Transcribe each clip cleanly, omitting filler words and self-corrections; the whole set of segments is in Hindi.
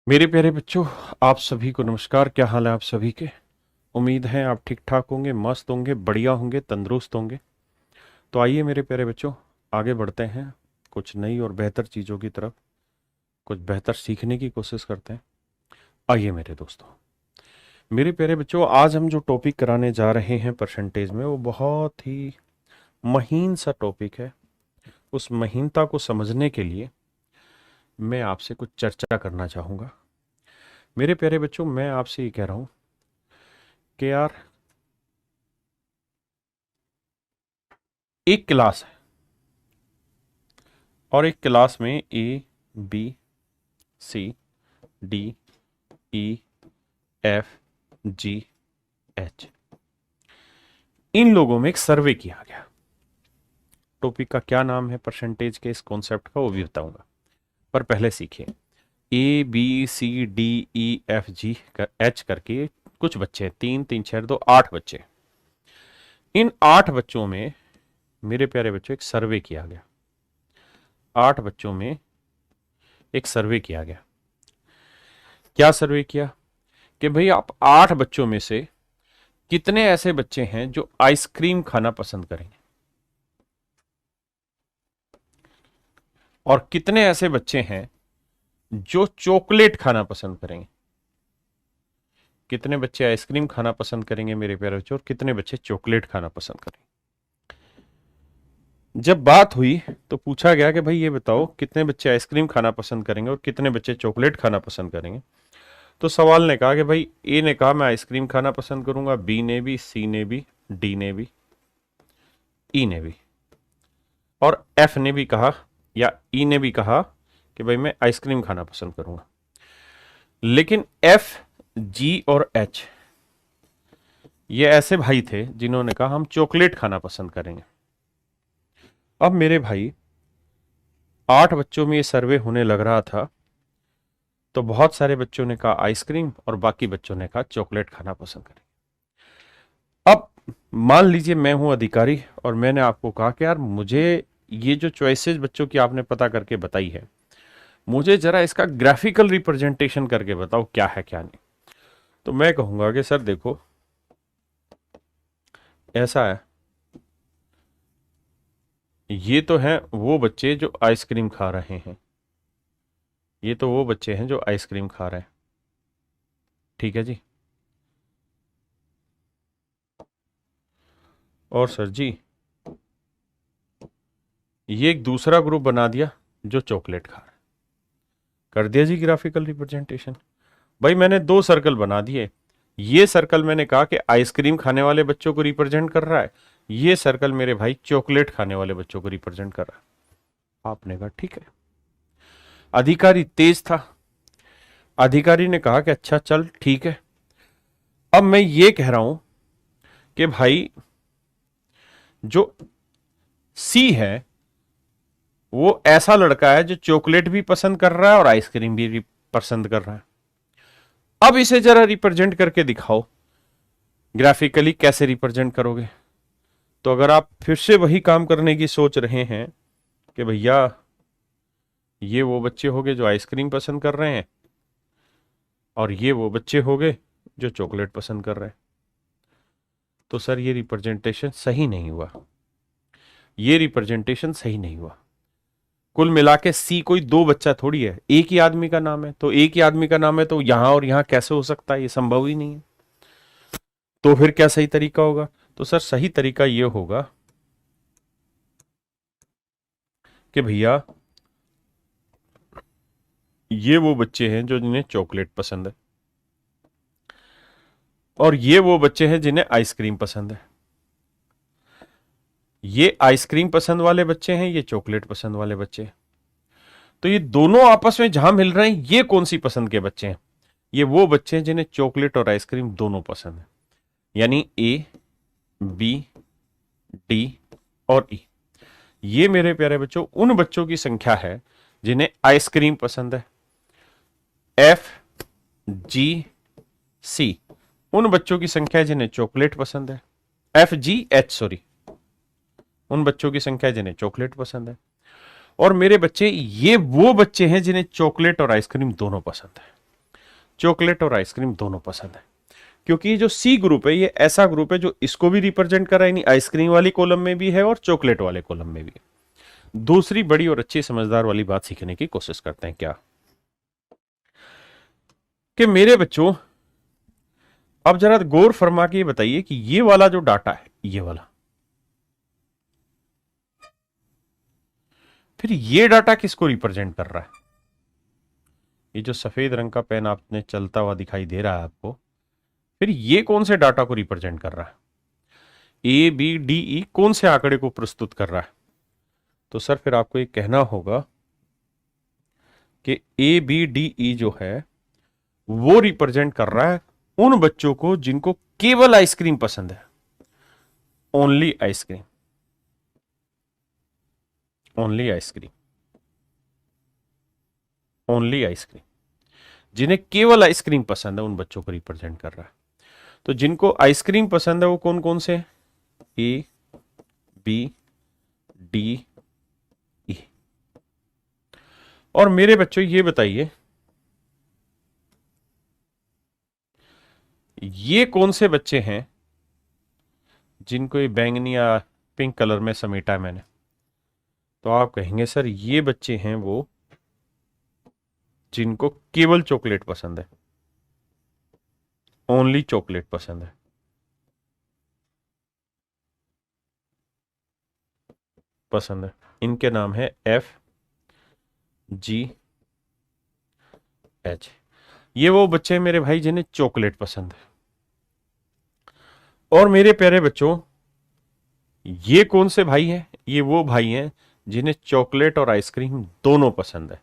मेरे प्यारे बच्चों, आप सभी को नमस्कार। क्या हाल है आप सभी के? उम्मीद है आप ठीक ठाक होंगे, मस्त होंगे, बढ़िया होंगे, तंदुरुस्त होंगे। तो आइए मेरे प्यारे बच्चों, आगे बढ़ते हैं कुछ नई और बेहतर चीज़ों की तरफ, कुछ बेहतर सीखने की कोशिश करते हैं। आइए मेरे दोस्तों, मेरे प्यारे बच्चों, आज हम जो टॉपिक कराने जा रहे हैं परसेंटेज में, वो बहुत ही महीन सा टॉपिक है। उस महीनता को समझने के लिए मैं आपसे कुछ चर्चा करना चाहूँगा। मेरे प्यारे बच्चों, मैं आपसे ये कह रहा हूँ कि यार, एक क्लास है और एक क्लास में ए, बी, सी, डी, ई, एफ, जी, एच, इन लोगों में एक सर्वे किया गया। टॉपिक का क्या नाम है परसेंटेज के इस कॉन्सेप्ट का, वो भी बताऊंगा, पर पहले सीखिए। ए, बी, सी, डी, ई, एफ, जी, एच करके कुछ बच्चे, तीन तीन छः दो, 8 बच्चे। इन 8 बच्चों में, मेरे प्यारे बच्चों, एक सर्वे किया गया। 8 बच्चों में एक सर्वे किया गया। क्या सर्वे किया कि भाई, आप 8 बच्चों में से कितने ऐसे बच्चे हैं जो आइसक्रीम खाना पसंद करेंगे, और कितने ऐसे बच्चे हैं जो चॉकलेट खाना पसंद करेंगे। कितने बच्चे आइसक्रीम खाना पसंद करेंगे मेरे प्यारे बच्चों, और कितने बच्चे चॉकलेट खाना पसंद करेंगे। जब बात हुई तो पूछा गया कि भाई ये बताओ, कितने बच्चे आइसक्रीम खाना पसंद करेंगे और कितने बच्चे चॉकलेट खाना पसंद करेंगे। तो सवाल ने कहा कि भाई, ए ने कहा मैं आइसक्रीम खाना पसंद करूंगा, बी ने भी, सी ने भी, डी ने भी, ई ने भी, और एफ ने भी कहा, या ई ने भी कहा कि भाई मैं आइसक्रीम खाना पसंद करूंगा। लेकिन एफ, जी और एच, ये ऐसे भाई थे जिन्होंने कहा हम चॉकलेट खाना पसंद करेंगे। अब मेरे भाई, 8 बच्चों में ये सर्वे होने लग रहा था, तो बहुत सारे बच्चों ने कहा आइसक्रीम और बाकी बच्चों ने कहा चॉकलेट खाना पसंद करेंगे। अब मान लीजिए मैं हूं अधिकारी और मैंने आपको कहा कि यार, मुझे ये जो चॉइसेस बच्चों की आपने पता करके बताई है, मुझे जरा इसका ग्राफिकल रिप्रेजेंटेशन करके बताओ क्या है क्या नहीं। तो मैं कहूंगा कि सर देखो, ऐसा है, ये तो हैं वो बच्चे जो आइसक्रीम खा रहे हैं, ये तो वो बच्चे हैं जो आइसक्रीम खा रहे हैं, ठीक है जी। और सर जी, ये एक दूसरा ग्रुप बना दिया जो चॉकलेट खा रहा है। कर दिया जी ग्राफिकल रिप्रेजेंटेशन। भाई मैंने 2 सर्कल बना दिए। ये सर्कल मैंने कहा कि आइसक्रीम खाने वाले बच्चों को रिप्रेजेंट कर रहा है, ये सर्कल मेरे भाई चॉकलेट खाने वाले बच्चों को रिप्रेजेंट कर रहा है। आपने कहा ठीक है। अधिकारी तेज था, अधिकारी ने कहा कि अच्छा चल ठीक है। अब मैं ये कह रहा हूं कि भाई, जो सी है वो ऐसा लड़का है जो चॉकलेट भी पसंद कर रहा है और आइसक्रीम भी पसंद कर रहा है। अब इसे जरा रिप्रेजेंट करके दिखाओ, ग्राफिकली कैसे रिप्रेजेंट करोगे। तो अगर आप फिर से वही काम करने की सोच रहे हैं कि भैया, ये वो बच्चे हो गए जो आइसक्रीम पसंद कर रहे हैं और ये वो बच्चे हो गए जो चॉकलेट पसंद कर रहे हैं, तो सर ये रिप्रेजेंटेशन सही नहीं हुआ। ये रिप्रेजेंटेशन सही नहीं हुआ। कुल मिला के सी कोई 2 बच्चा थोड़ी है, एक ही आदमी का नाम है। तो एक ही आदमी का नाम है तो यहां और यहां कैसे हो सकता है? ये संभव ही नहीं है। तो फिर क्या सही तरीका होगा? तो सर सही तरीका ये होगा कि भैया, ये वो बच्चे हैं जो जिन्हें चॉकलेट पसंद है, और ये वो बच्चे हैं जिन्हें आइसक्रीम पसंद है। ये आइसक्रीम पसंद वाले बच्चे हैं, ये चॉकलेट पसंद वाले बच्चे हैं। तो ये दोनों आपस में जहां मिल रहे हैं, ये कौन सी पसंद के बच्चे हैं? ये वो बच्चे हैं जिन्हें चॉकलेट और आइसक्रीम दोनों पसंद है। यानी ए, बी, डी और ई, ये मेरे प्यारे बच्चों उन बच्चों की संख्या है जिन्हें आइसक्रीम पसंद है। एफ, जी, सी उन बच्चों की संख्या है जिन्हें चॉकलेट पसंद है। एफ, जी, एच, सॉरी, उन बच्चों की संख्या है जिन्हें चॉकलेट पसंद है। और मेरे बच्चे, ये वो बच्चे हैं जिन्हें चॉकलेट और आइसक्रीम दोनों पसंद है। चॉकलेट और आइसक्रीम दोनों पसंद है। क्योंकि ये जो सी ग्रुप है ये ऐसा ग्रुप है जो इसको भी रिप्रेजेंट कर रहा है, यानी आइसक्रीम वाली कॉलम में भी है और चॉकलेट वाले कॉलम में भी है। दूसरी बड़ी और अच्छी समझदार वाली बात सीखने की कोशिश करते हैं क्या, कि मेरे बच्चों अब जरा गौर फरमा के बताइए कि ये वाला जो डाटा है, ये वाला, फिर ये डाटा किसको रिप्रेजेंट कर रहा है? ये जो सफेद रंग का पेन आपने चलता हुआ दिखाई दे रहा है आपको, फिर ये कौन से डाटा को रिप्रेजेंट कर रहा है? ए बी डी ई कौन से आंकड़े को प्रस्तुत कर रहा है? तो सर फिर आपको ये कहना होगा कि ए बी डी ई जो है वो रिप्रेजेंट कर रहा है उन बच्चों को जिनको केवल आइसक्रीम पसंद है, only ice cream, only ice cream, only ice cream, जिन्हें केवल आइसक्रीम पसंद है उन बच्चों को रिप्रेजेंट कर रहा है। तो जिनको आइसक्रीम पसंद है वो कौन कौन से? A B D E. और मेरे बच्चों ये बताइए ये कौन से बच्चे हैं जिनको ये बैंगनी या पिंक कलर में समेटा है मैंने? तो आप कहेंगे सर ये बच्चे हैं वो जिनको केवल चॉकलेट पसंद है, ओनली चॉकलेट पसंद है। पसंद है, इनके नाम है एफ जी एच। ये वो बच्चे मेरे भाई जिन्हें चॉकलेट पसंद है। और मेरे प्यारे बच्चों ये कौन से भाई हैं? ये वो भाई हैं जिन्हें चॉकलेट और आइसक्रीम दोनों पसंद है।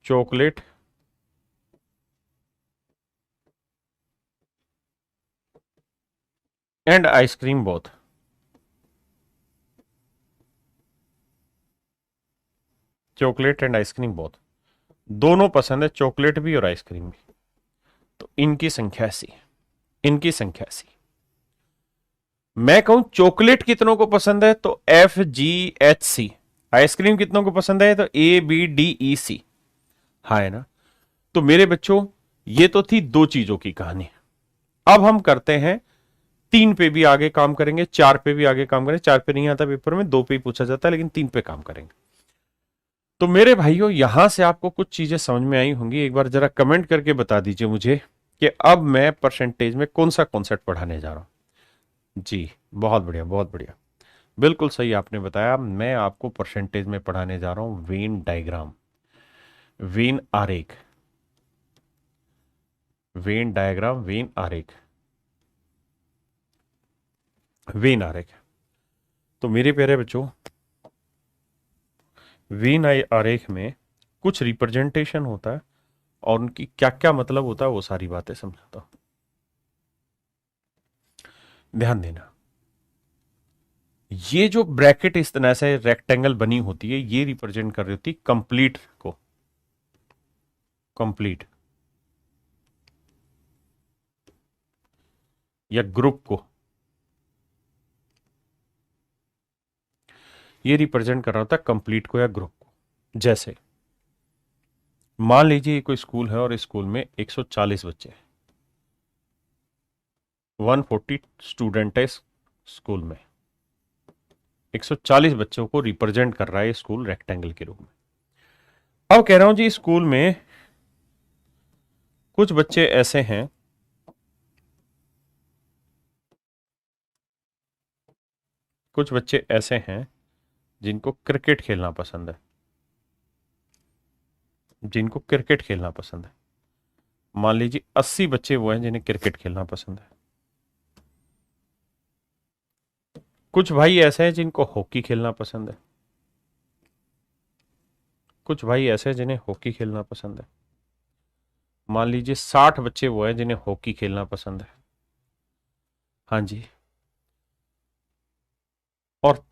Chocolate and ice cream both. Chocolate and ice cream both, दोनों पसंद है, चॉकलेट भी और आइसक्रीम भी। तो इनकी संख्या सी, इनकी संख्या सी। मैं कहूं चॉकलेट कितनों को पसंद है तो F G H C. Ice cream कितनों को पसंद है तो ए बी डी ई सी। हाँ है ना? तो मेरे बच्चों ये तो थी दो चीजों की कहानी। अब हम करते हैं तीन पे भी आगे काम करेंगे, चार पे भी आगे काम करेंगे। चार पे नहीं आता पेपर में, दो पे ही पूछा जाता है, लेकिन तीन पे काम करेंगे। तो मेरे भाइयों यहां से आपको कुछ चीजें समझ में आई होंगी। एक बार जरा कमेंट करके बता दीजिए मुझे कि अब मैं परसेंटेज में कौन सा कॉन्सेप्ट पढ़ाने जा रहा हूं। जी बहुत बढ़िया, बहुत बढ़िया, बिल्कुल सही आपने बताया। मैं आपको परसेंटेज में पढ़ाने जा रहा हूं वेन डायग्राम, वेन आरेख, वेन डायग्राम, वेन आरेख, वेन आरेख। तो मेरे प्यारे बच्चों वेन आरेख में कुछ रिप्रेजेंटेशन होता है और उनकी क्या क्या मतलब होता है वो सारी बातें समझाता हूं। ध्यान देना, ये जो ब्रैकेट इस तरह से रेक्टेंगल बनी होती है ये रिप्रेजेंट कर रही होती है कंप्लीट को, कंप्लीट या ग्रुप को। ये रिप्रेजेंट कर रहा होता है कंप्लीट को या ग्रुप को। जैसे मान लीजिए कोई स्कूल है और इस स्कूल में 140 बच्चे हैं, 140 स्टूडेंट है इस स्कूल में, 140 बच्चों को रिप्रेजेंट कर रहा है स्कूल रेक्टेंगल के रूप में। अब कह रहा हूं जी स्कूल में कुछ बच्चे ऐसे हैं कुछ बच्चे ऐसे हैं जिनको क्रिकेट खेलना पसंद है, जिनको क्रिकेट खेलना पसंद है। मान लीजिए 80 बच्चे वो हैं जिन्हें क्रिकेट खेलना पसंद है। कुछ भाई ऐसे हैं जिनको हॉकी खेलना पसंद है, कुछ भाई ऐसे हैं जिन्हें हॉकी खेलना पसंद है। मान लीजिए 60 बच्चे वो हैं जिन्हें हॉकी खेलना पसंद है। हाँ जी। और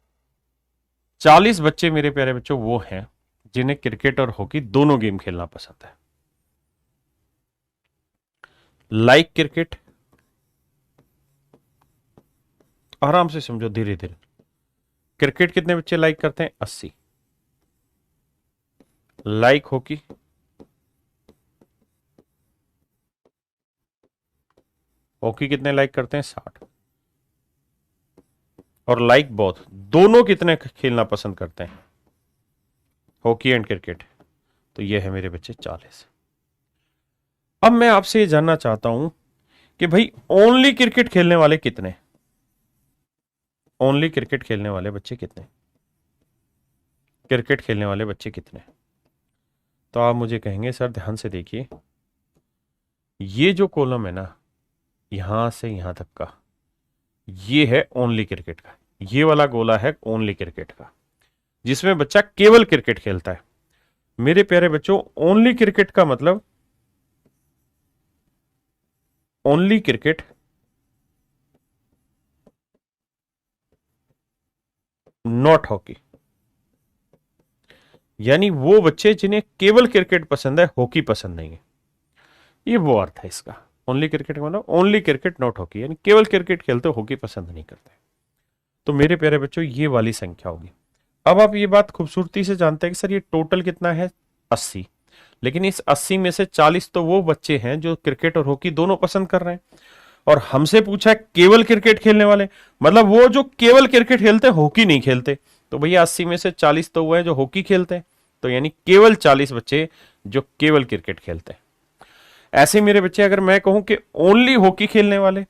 40 बच्चे मेरे प्यारे बच्चों वो हैं जिन्हें क्रिकेट और हॉकी दोनों गेम खेलना पसंद है। लाइक क्रिकेट, आराम से समझो धीरे धीरे। क्रिकेट कितने बच्चे लाइक करते हैं? 80। लाइक हॉकी हॉकी कितने लाइक करते हैं? 60। और लाइक बोथ, दोनों कितने खेलना पसंद करते हैं? Hockey and cricket. तो ये है मेरे बच्चे 40। अब मैं आपसे ये जानना चाहता हूं कि भाई ओनली क्रिकेट खेलने वाले कितने? ओनली क्रिकेट खेलने वाले बच्चे कितने? क्रिकेट खेलने वाले बच्चे कितने? तो आप मुझे कहेंगे सर ध्यान से देखिए, ये जो कॉलम है ना, यहां से यहां तक का, ये है ओनली क्रिकेट का। ये वाला गोला है ओनली क्रिकेट का, जिसमें बच्चा केवल क्रिकेट खेलता है। मेरे प्यारे बच्चों, ओनली क्रिकेट का मतलब ओनली क्रिकेट नॉट हॉकी, यानी वो बच्चे जिन्हें केवल क्रिकेट पसंद है, हॉकी पसंद नहीं है। ये वो अर्थ है इसका। ओनली क्रिकेट का मतलब ओनली क्रिकेट नॉट हॉकी, यानी केवल क्रिकेट खेलते हॉकी पसंद नहीं करते। तो मेरे प्यारे बच्चों, ये वाली संख्या होगी। अब आप ये बात खूबसूरती से जानते हैं कि सर ये टोटल कितना है? 80। लेकिन इस 80 में से 40 तो वो बच्चे हैं जो क्रिकेट और हॉकी दोनों पसंद कर रहे हैं, और हमसे पूछा है केवल क्रिकेट खेलने वाले, मतलब वो जो केवल क्रिकेट खेलते हैं, हॉकी नहीं खेलते। तो भैया 80 में से 40 तो वो है जो हॉकी खेलते हैं, तो यानी केवल 40 बच्चे जो केवल क्रिकेट खेलते हैं। ऐसे मेरे बच्चे, अगर मैं कहूं कि ओनली हॉकी खेलने वाले,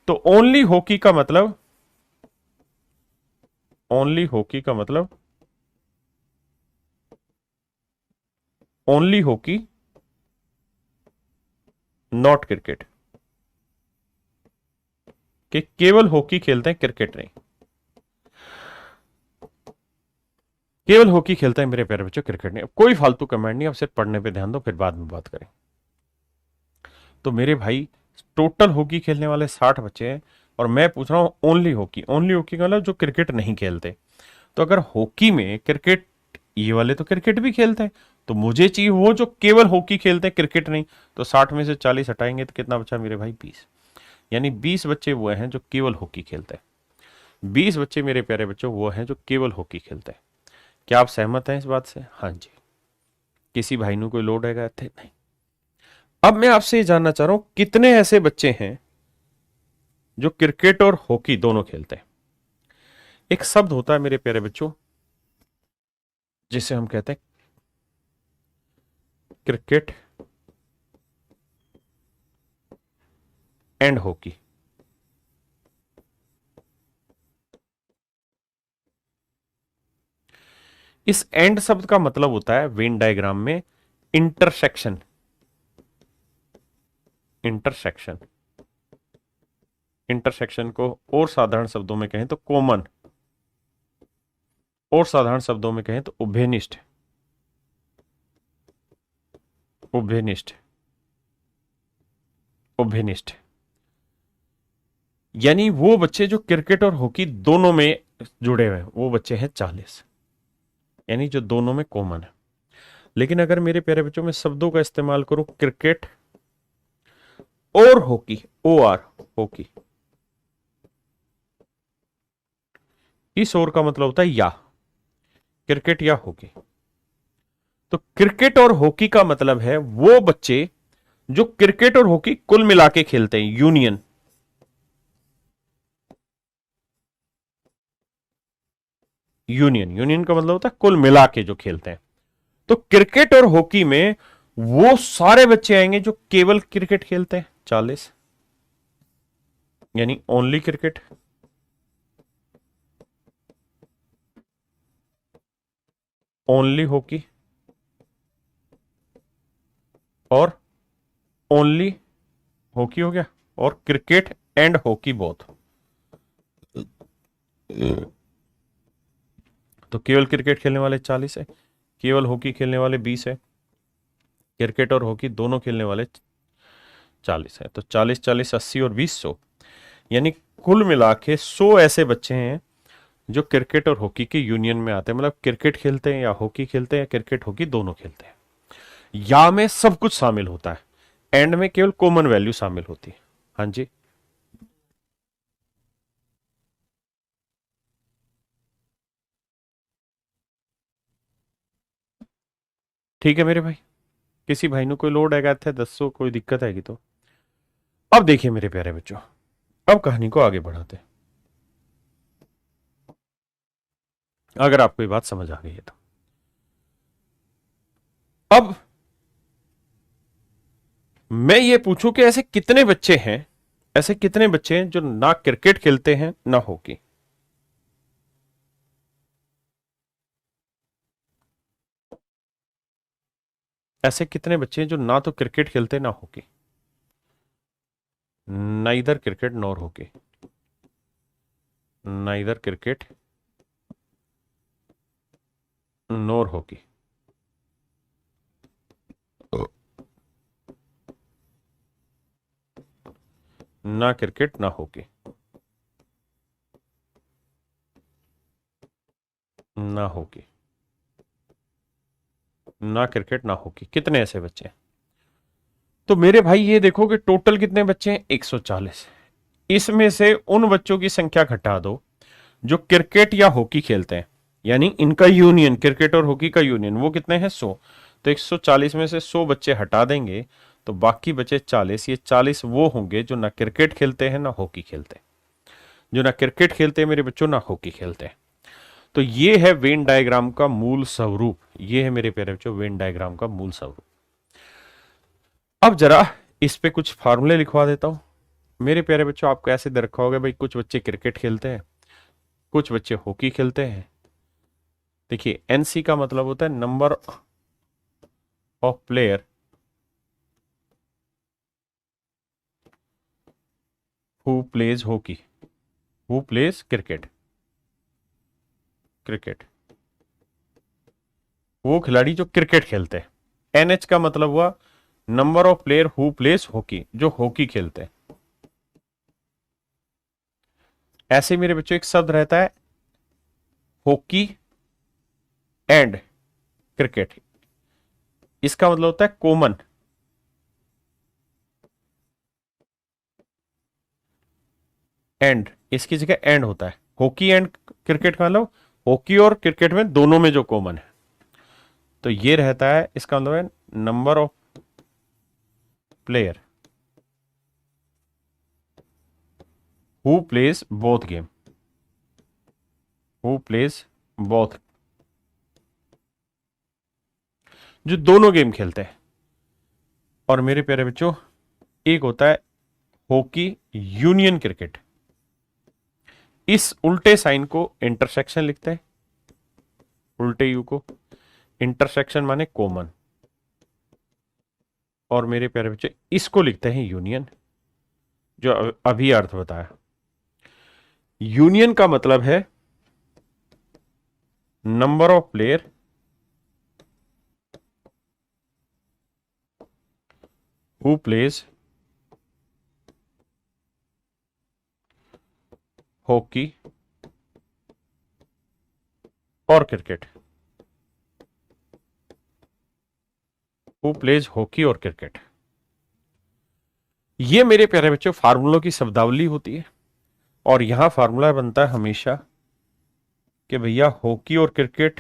तो ओनली हॉकी का मतलब, ओनली हॉकी का मतलब ओनली हॉकी नॉट क्रिकेट, कि केवल हॉकी खेलते हैं, क्रिकेट नहीं। केवल हॉकी खेलते हैं मेरे प्यारे बच्चों, क्रिकेट नहीं। कोई फालतू कमेंट नहीं, अब सिर्फ पढ़ने पे ध्यान दो, फिर बाद में बात करें। तो मेरे भाई, टोटल हॉकी खेलने वाले 60 बच्चे हैं, और मैं पूछ रहा हूं ओनली हॉकी। ओनली हॉकी का मतलब जो क्रिकेट नहीं खेलते। तो अगर हॉकी में क्रिकेट, ये वाले तो क्रिकेट भी खेलते हैं, तो मुझे चाहिए वो जो केवल हॉकी खेलते हैं, क्रिकेट नहीं। तो 60 में से 40 हटाएंगे तो कितना बचा मेरे भाई? 20। यानी 20 बच्चे वो हैं जो केवल हॉकी खेलते हैं। 20 बच्चे मेरे प्यारे बच्चों वो हैं जो केवल हॉकी खेलते हैं। क्या आप सहमत हैं इस बात से? हाँ जी। किसी भाई ने कोई लोड है थे? नहीं। अब मैं आपसे ये जानना चाह रहा हूं, कितने ऐसे बच्चे हैं जो क्रिकेट और हॉकी दोनों खेलते हैं? एक शब्द होता है मेरे प्यारे बच्चों, जिसे हम कहते हैं क्रिकेट एंड हॉकी। इस एंड शब्द का मतलब होता है वेन डायग्राम में इंटरसेक्शन। इंटरसेक्शन, इंटरसेक्शन को और साधारण शब्दों में कहें तो कॉमन, और साधारण शब्दों में कहें तो उभयनिष्ठ। उभयनिष्ठ, उभयनिष्ठ, यानी वो बच्चे जो क्रिकेट और हॉकी दोनों में जुड़े हुए हैं, वो बच्चे हैं 40, यानी जो दोनों में कॉमन है। लेकिन अगर मेरे प्यारे बच्चों में शब्दों का इस्तेमाल करूं, क्रिकेट और हॉकी, ओ आर, हॉकी, इस और का मतलब होता है या, क्रिकेट या हॉकी। तो क्रिकेट और हॉकी का मतलब है वो बच्चे जो क्रिकेट और हॉकी कुल मिला के खेलते हैं, यूनियन। यूनियन, यूनियन का मतलब होता है कुल मिला के जो खेलते हैं। तो क्रिकेट और हॉकी में वो सारे बच्चे आएंगे जो केवल क्रिकेट खेलते हैं, 40, यानी ओनली क्रिकेट, ओनली हॉकी और ओनली हॉकी हो गया, और क्रिकेट एंड हॉकी बोथ। तो केवल क्रिकेट खेलने वाले 40 है, केवल हॉकी खेलने वाले 20 है, क्रिकेट और हॉकी दोनों खेलने वाले 40 है। तो 40 40 80 और 20 100, यानी कुल मिला के 100 ऐसे बच्चे हैं जो क्रिकेट और हॉकी के यूनियन में आते हैं। मतलब क्रिकेट खेलते हैं या हॉकी खेलते हैं, या क्रिकेट हॉकी दोनों खेलते हैं। या में सब कुछ शामिल होता है, एंड में केवल कॉमन वैल्यू शामिल होती है। हाँ जी। ठीक है मेरे भाई, किसी भाई ने कोई लोड आएगा थे 10 कोई दिक्कत आएगी तो। अब देखिए मेरे प्यारे बच्चों, अब कहानी को आगे बढ़ाते हैं, अगर आपको ये बात समझ आ गई है तो। अब मैं ये पूछूं कि ऐसे कितने बच्चे हैं, ऐसे कितने बच्चे हैं जो ना क्रिकेट खेलते हैं ना हॉकी। ऐसे कितने बच्चे हैं जो ना तो क्रिकेट खेलते ना hockey, neither cricket nor hockey, neither cricket nor hockey. ना क्रिकेट ना हॉकी, ना हॉकी, ना क्रिकेट ना हॉकी, कितने ऐसे बच्चे हैं? तो मेरे भाई ये देखो कि टोटल कितने बच्चे हैं, 140। इसमें से उन बच्चों की संख्या घटा दो जो क्रिकेट या हॉकी खेलते हैं, यानी इनका यूनियन, क्रिकेट और हॉकी का यूनियन, वो कितने हैं, 100। तो 140 में से 100 बच्चे हटा देंगे तो बाकी बचे 40। ये 40 वो होंगे जो ना क्रिकेट खेलते हैं ना हॉकी खेलते हैं, जो ना क्रिकेट खेलते हैं मेरे बच्चों, ना हॉकी खेलते हैं। तो ये है वेन डायग्राम का मूल स्वरूप, ये है मेरे प्यारे बच्चों वेन डायग्राम का मूल स्वरूप। अब जरा इस पे कुछ फार्मूले लिखवा देता हूं। मेरे प्यारे बच्चों आपको ऐसे दे रखा होगा भाई, कुछ बच्चे क्रिकेट खेलते हैं, कुछ बच्चे हॉकी खेलते हैं। देखिए एनसी का मतलब होता है number of player who plays hockey, who plays cricket, cricket वो खिलाड़ी जो क्रिकेट खेलते हैं। एनएच का मतलब हुआ number of player who plays hockey, जो हॉकी खेलते हैं। ऐसे मेरे बच्चों एक शब्द रहता है हॉकी एंड क्रिकेट, इसका मतलब होता है कॉमन। एंड इसकी जगह एंड होता है, हॉकी एंड क्रिकेट का मतलब हॉकी और क्रिकेट में दोनों में जो कॉमन है। तो ये रहता है, इसका मतलब है number of player who plays both game, who plays both, जो दोनों गेम खेलते हैं। और मेरे प्यारे बच्चों एक होता है हॉकी यूनियन क्रिकेट, इस उल्टे साइन को इंटरसेक्शन लिखते हैं, उल्टे यू को इंटरसेक्शन माने कॉमन, और मेरे प्यारे बच्चे इसको लिखते हैं यूनियन, जो अभी अर्थ बताया। यूनियन का मतलब है number of player who plays hockey और क्रिकेट, हु प्लेज हॉकी और क्रिकेट। ये मेरे प्यारे बच्चों फार्मूलों की शब्दावली होती है। और यहां फार्मूला बनता है हमेशा कि भैया हॉकी और क्रिकेट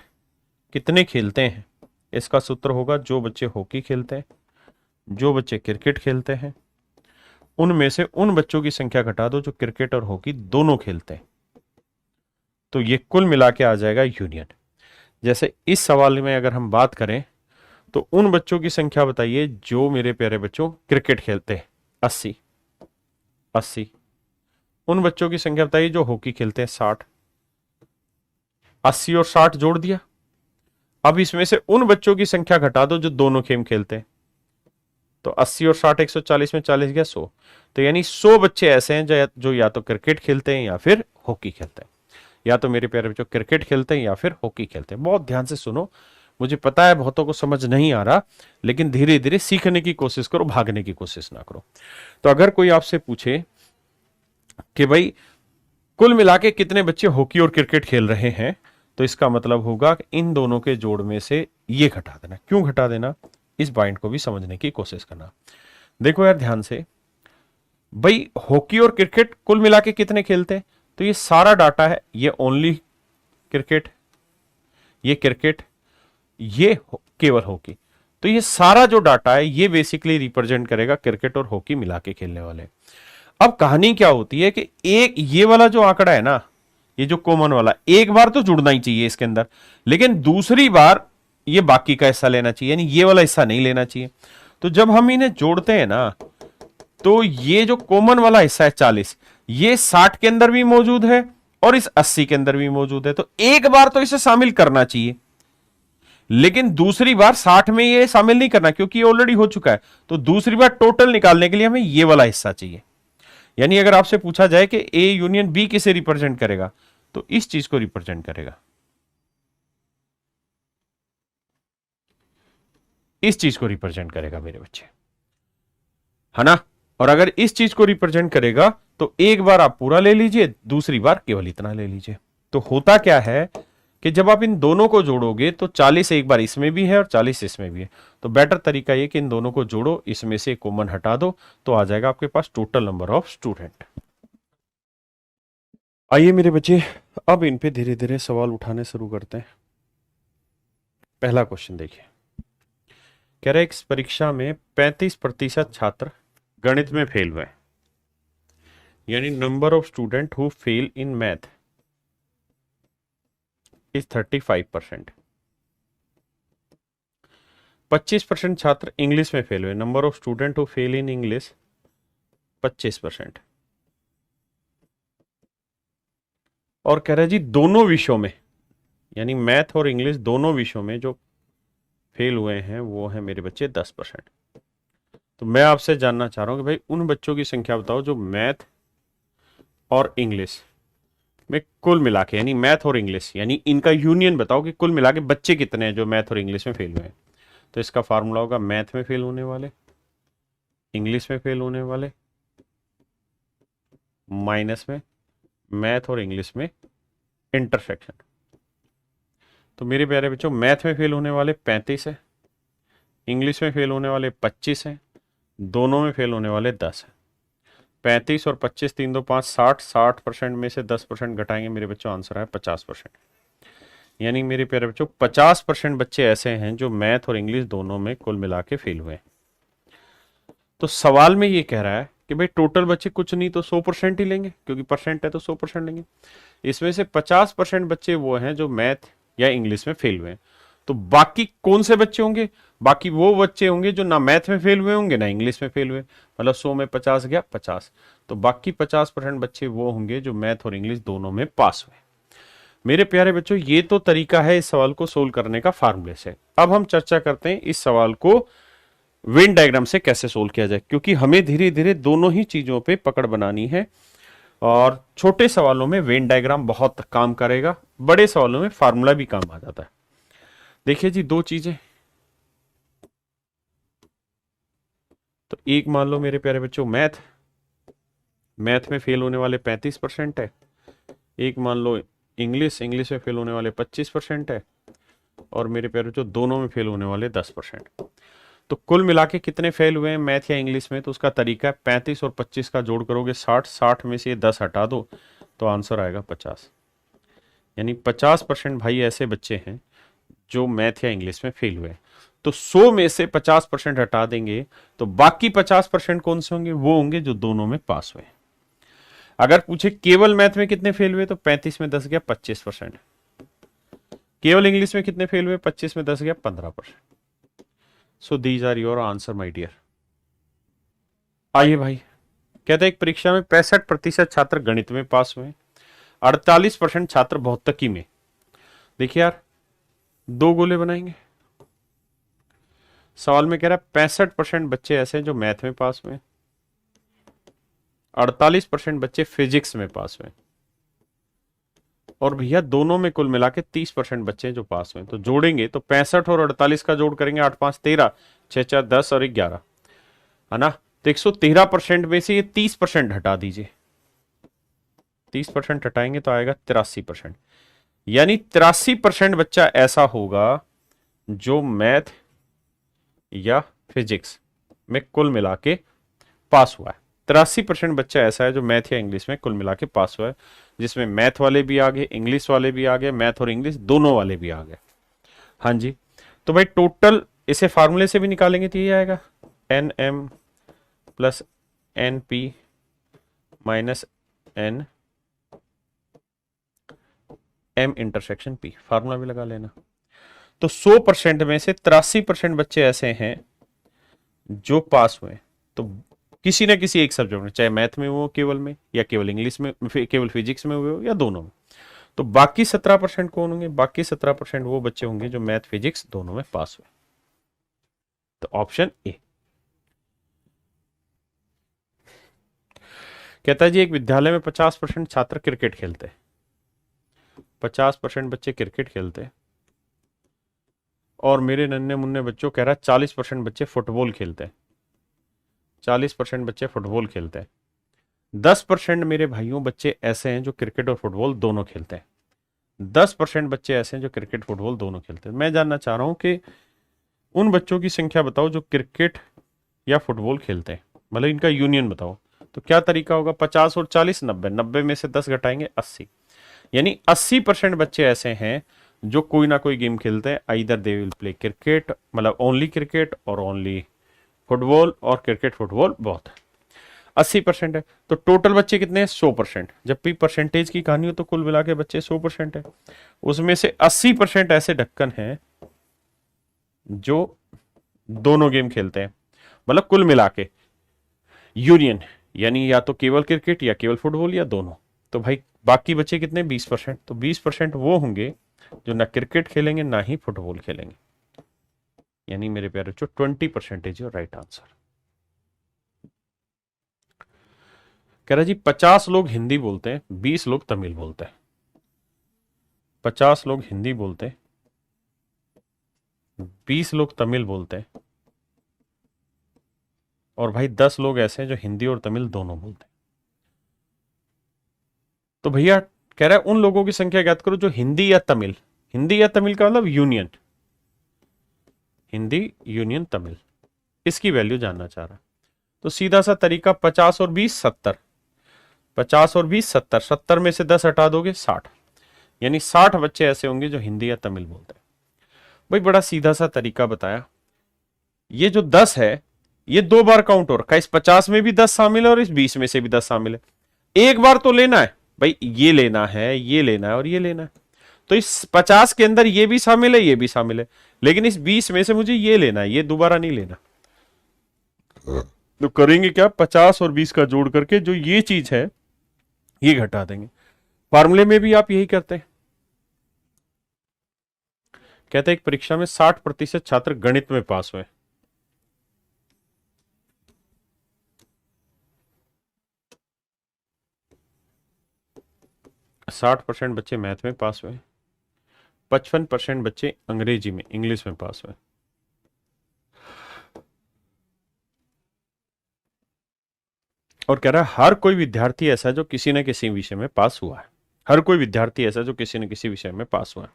कितने खेलते हैं, इसका सूत्र होगा जो बच्चे हॉकी खेलते हैं, जो बच्चे क्रिकेट खेलते हैं, उनमें से उन बच्चों की संख्या घटा दो जो क्रिकेट और हॉकी दोनों खेलते हैं। तो ये कुल मिला के आ जाएगा यूनियन। जैसे इस सवाल में अगर हम बात करें तो उन बच्चों की संख्या बताइए जो मेरे प्यारे बच्चों क्रिकेट खेलते हैं, 80, 80। उन बच्चों की संख्या बताइए जो हॉकी खेलते हैं, 60। 80 और 60 जोड़ दिया। अब इसमें से उन बच्चों की संख्या घटा दो जो दोनों गेम खेलते हैं। तो 80 और 60 140 में 40 गया 100। तो यानी 100 बच्चे ऐसे हैं जो या तो क्रिकेट खेलते हैं या फिर हॉकी खेलते हैं, या तो मेरे प्यारे बच्चों क्रिकेट खेलते हैं या फिर हॉकी खेलते हैं। बहुत ध्यान से सुनो, मुझे पता है बहुतों को समझ नहीं आ रहा, लेकिन धीरे धीरे सीखने की कोशिश करो, भागने की कोशिश ना करो। तो अगर कोई आपसे पूछे कि भाई कुल मिला के कितने बच्चे हॉकी और क्रिकेट खेल रहे हैं, तो इसका मतलब होगा कि इन दोनों के जोड़ में से ये घटा देना। क्यों घटा देना, इस पॉइंट को भी समझने की कोशिश करना। देखो यार ध्यान से, भाई हॉकी और क्रिकेट कुल मिला के कितने खेलते हैं, तो ये सारा डाटा है, ये ओनली क्रिकेट, ये क्रिकेट, ये केवल हॉकी। तो ये सारा जो डाटा है ये बेसिकली रिप्रेजेंट करेगा क्रिकेट और हॉकी मिला के खेलने वाले। अब कहानी क्या होती है कि एक ये वाला जो आंकड़ा है ना, ये जो कॉमन वाला, एक बार तो जुड़ना ही चाहिए इसके अंदर, लेकिन दूसरी बार ये बाकी का हिस्सा लेना चाहिए, यानी ये वाला हिस्सा नहीं लेना चाहिए। तो जब हम इन्हें जोड़ते हैं ना, तो ये जो कॉमन वाला हिस्सा है 40, ये 60 के अंदर भी मौजूद है और इस 80 के अंदर भी मौजूद है, तो एक बार तो इसे शामिल करना चाहिए, लेकिन दूसरी बार 60 में ये शामिल नहीं करना क्योंकि ये ऑलरेडी हो चुका है। तो दूसरी बार टोटल निकालने के लिए हमें ये वाला हिस्सा चाहिए। यानी अगर आपसे पूछा जाए कि ए यूनियन बी किसे रिप्रेजेंट करेगा, तो इस चीज को रिप्रेजेंट करेगा, इस चीज को रिप्रेजेंट करेगा मेरे बच्चे, है ना। और अगर इस चीज को रिप्रेजेंट करेगा तो एक बार आप पूरा ले लीजिए, दूसरी बार केवल इतना ले लीजिए। तो होता क्या है कि जब आप इन दोनों को जोड़ोगे तो 40 एक बार इसमें भी है और 40 इसमें भी है, तो बेटर तरीका ये कि इन दोनों को जोड़ो, इसमें से कॉमन हटा दो, तो आ जाएगा आपके पास टोटल नंबर ऑफ स्टूडेंट। आइए मेरे बच्चे, अब इन पे धीरे धीरे सवाल उठाने शुरू करते हैं। पहला क्वेश्चन देखिए, कह रहे इस परीक्षा में 35% छात्र गणित में फेल हुए, यानी number of student who fail in math is 35%। 25% छात्र इंग्लिश में फेल हुए, number of student who fail in English 25%। और कह रहा है जी दोनों विषयों में, यानी मैथ और इंग्लिश दोनों विषयों में जो फेल हुए हैं वो है मेरे बच्चे 10%। तो मैं आपसे जानना चाह रहा हूं कि भाई उन बच्चों की संख्या बताओ जो मैथ और इंग्लिश में कुल मिला के, यानी मैथ और इंग्लिश, यानी इनका यूनियन बताओ कि कुल मिला के बच्चे कितने हैं जो मैथ और इंग्लिश में फेल हुए हैं। तो इसका फार्मूला होगा मैथ में फेल होने वाले, इंग्लिश में फेल होने वाले, माइनस में मैथ और इंग्लिश में इंटरसेक्शन। तो मेरे प्यारे बच्चों, मैथ में फेल होने वाले 35 है, इंग्लिश में फेल होने वाले 25 है, दोनों में फेल होने वाले 10 है। 35 और 25, 3 2 5 60, 60% में से 10% घटाएंगे मेरे बच्चों, आंसर है 50%। यानी मेरे प्यारे बच्चों 50% बच्चे ऐसे हैं जो मैथ और इंग्लिश दोनों में कुल मिला के फेल हुए। तो सवाल में ये कह रहा है कि भाई टोटल बच्चे कुछ नहीं तो 100% ही लेंगे, क्योंकि परसेंट है तो 100% लेंगे। इसमें से 50% बच्चे वो हैं जो मैथ या इंग्लिश में फेल हुए हैं। तो बाकी कौन से बच्चे होंगे? बाकी वो बच्चे होंगे जो ना मैथ में फेल हुए होंगे ना इंग्लिश में फेल हुए, मतलब 100 में 50 गया 50। तो बाकी 50% बच्चे वो होंगे जो मैथ और इंग्लिश दोनों में पास हुए। मेरे प्यारे बच्चों, ये तो तरीका है इस सवाल को सोल्व करने का फार्मूले से। अब हम चर्चा करते हैं इस सवाल को वेन डायग्राम से कैसे सोल्व किया जाए, क्योंकि हमें धीरे धीरे दोनों ही चीजों पे पकड़ बनानी है। और छोटे सवालों में वेन डायग्राम बहुत काम करेगा, बड़े सवालों में फार्मूला भी काम आ जाता है। देखिए जी, दो चीजें, तो एक मान लो मेरे प्यारे बच्चों मैथ में फेल होने वाले 35% है, एक मान लो इंग्लिश में फेल होने वाले 25% है, और मेरे प्यारे बच्चों दोनों में फेल होने वाले 10%। तो कुल मिला के कितने फेल हुए हैं मैथ या इंग्लिश में? तो उसका तरीका है 35 और 25 का जोड़ करोगे 60, 60 में से 10 हटा दो तो आंसर आएगा 50। यानी 50% भाई ऐसे बच्चे हैं जो मैथ या इंग्लिश में फेल हुए। तो 100 में से 50% हटा देंगे तो बाकी 50% कौन से होंगे? वो होंगे जो दोनों में पास हुए। अगर पूछे केवल मैथ में कितने फेल हुए, तो 35 में 10 गया 25%। केवल इंग्लिश में कितने फेल हुए? 25 में 10 गया 15%। So these are your answer my dear. आइए भाई, कहते हैं एक परीक्षा में 65% छात्र गणित में पास हुए, 48% छात्र भौतिकी में। देखिए यार, दो गोले बनाएंगे। सवाल में कह रहा है 65% बच्चे ऐसे हैं जो मैथ में पास हुए, 48% बच्चे फिजिक्स में पास हुए, और भैया दोनों में कुल मिला के 30% बच्चे जो पास हुए। तो जोड़ेंगे तो 65 और 48 का जोड़ करेंगे, 8 5 13, 6 4 10 और 11, है ना। तो 113% में से ये 30% हटा दीजिए, 30% हटाएंगे तो आएगा 83%। यानी 83% बच्चा ऐसा होगा जो मैथ या फिजिक्स में कुल मिला के पास हुआ है। 83% बच्चा ऐसा है जो मैथ या इंग्लिश में कुल मिला के पास हुआ है, जिसमें मैथ वाले भी आ गए, इंग्लिश वाले भी आ गए, मैथ और इंग्लिश दोनों वाले भी आ गए। हाँ जी, तो भाई टोटल इसे फार्मूले से भी निकालेंगे तो ये आएगा NM + NP minus N M intersection P, formula भी लगा लेना। तो 100% में से 83% बच्चे ऐसे हैं जो पास हुए। तो किसी ना किसी एक सब्जेक्ट में, चाहे मैथ में हो केवल में, या केवल इंग्लिश में, केवल फिजिक्स में हुए हो, या दोनों में। तो बाकी 17% कौन होंगे? बाकी 17% वो बच्चे होंगे जो मैथ फिजिक्स दोनों में पास हुए। तो ऑप्शन ए। कहता है जी एक विद्यालय में 50% छात्र क्रिकेट खेलते हैं, 50% बच्चे क्रिकेट खेलते हैं, और मेरे नन्हे मुन्ने बच्चों कह रहा है 40% बच्चे फुटबॉल खेलते हैं, 40% बच्चे फुटबॉल खेलते हैं। 10% मेरे भाइयों बच्चे ऐसे हैं जो क्रिकेट और फुटबॉल दोनों खेलते हैं, 10% बच्चे ऐसे हैं जो क्रिकेट फुटबॉल दोनों खेलते हैं। मैं जानना चाह रहा हूं कि उन बच्चों की संख्या बताओ जो क्रिकेट या फुटबॉल खेलते हैं, मतलब इनका यूनियन बताओ। तो क्या तरीका होगा? 50 और 40 90, 90 में से 10 घटाएंगे 80, यानी 80% बच्चे ऐसे हैं जो कोई ना कोई गेम खेलते हैं। Either they will play cricket, मतलब ओनली क्रिकेट और ओनली फुटबॉल, और क्रिकेट फुटबॉल बहुत है। 80% है, तो टोटल बच्चे कितने हैं? 100%। जब भी परसेंटेज की कहानी हो तो कुल मिला के बच्चे 100% है। उसमें से 80% ऐसे ढक्कन हैं जो दोनों गेम खेलते हैं, मतलब कुल मिला के यूनियन, यानी या तो केवल क्रिकेट या केवल फुटबॉल या दोनों। तो भाई बाकी बचे कितने? 20%। तो 20% वो होंगे जो ना क्रिकेट खेलेंगे ना ही फुटबॉल खेलेंगे, यानी मेरे प्यारे बच्चों 20% इज योर राइट आंसर। कह रहा जी 50 लोग हिंदी बोलते हैं, 20 लोग तमिल बोलते हैं। 50 लोग हिंदी बोलते हैं, 20 लोग तमिल बोलते हैं, और भाई 10 लोग ऐसे हैं जो हिंदी और तमिल दोनों बोलते हैं। तो भैया कह रहा है उन लोगों की संख्या ज्ञात करो जो हिंदी या तमिल, हिंदी या तमिल का मतलब यूनियन, हिंदी यूनियन तमिल, इसकी वैल्यू जानना चाह रहा है। तो सीधा सा तरीका 50 और 20 70, 50 और 20 70, 70 में से 10 हटा दोगे 60, यानी 60 बच्चे ऐसे होंगे जो हिंदी या तमिल बोलते हैं। भाई बड़ा सीधा सा तरीका बताया। ये जो 10 है ये 2 बार काउंट हो रखा है, इस 50 में भी 10 शामिल है और इस 20 में से भी 10 शामिल है। एक बार तो लेना है भाई, ये लेना है, ये लेना है और ये लेना है। तो इस 50 के अंदर ये भी शामिल है, ये भी शामिल है, लेकिन इस 20 में से मुझे ये लेना है, ये दोबारा नहीं लेना। तो करेंगे क्या? 50 और 20 का जोड़ करके जो ये चीज है ये घटा देंगे। फार्मूले में भी आप यही करते हैं। कहते हैं एक परीक्षा में 60% छात्र गणित में पास हुए, 60% बच्चे मैथ में पास हुए, 55% बच्चे अंग्रेजी में इंग्लिश में पास हुए। और कह रहा है हर कोई विद्यार्थी ऐसा जो किसी न किसी विषय में पास हुआ है, हर कोई विद्यार्थी ऐसा जो किसी न किसी विषय में पास हुआ है।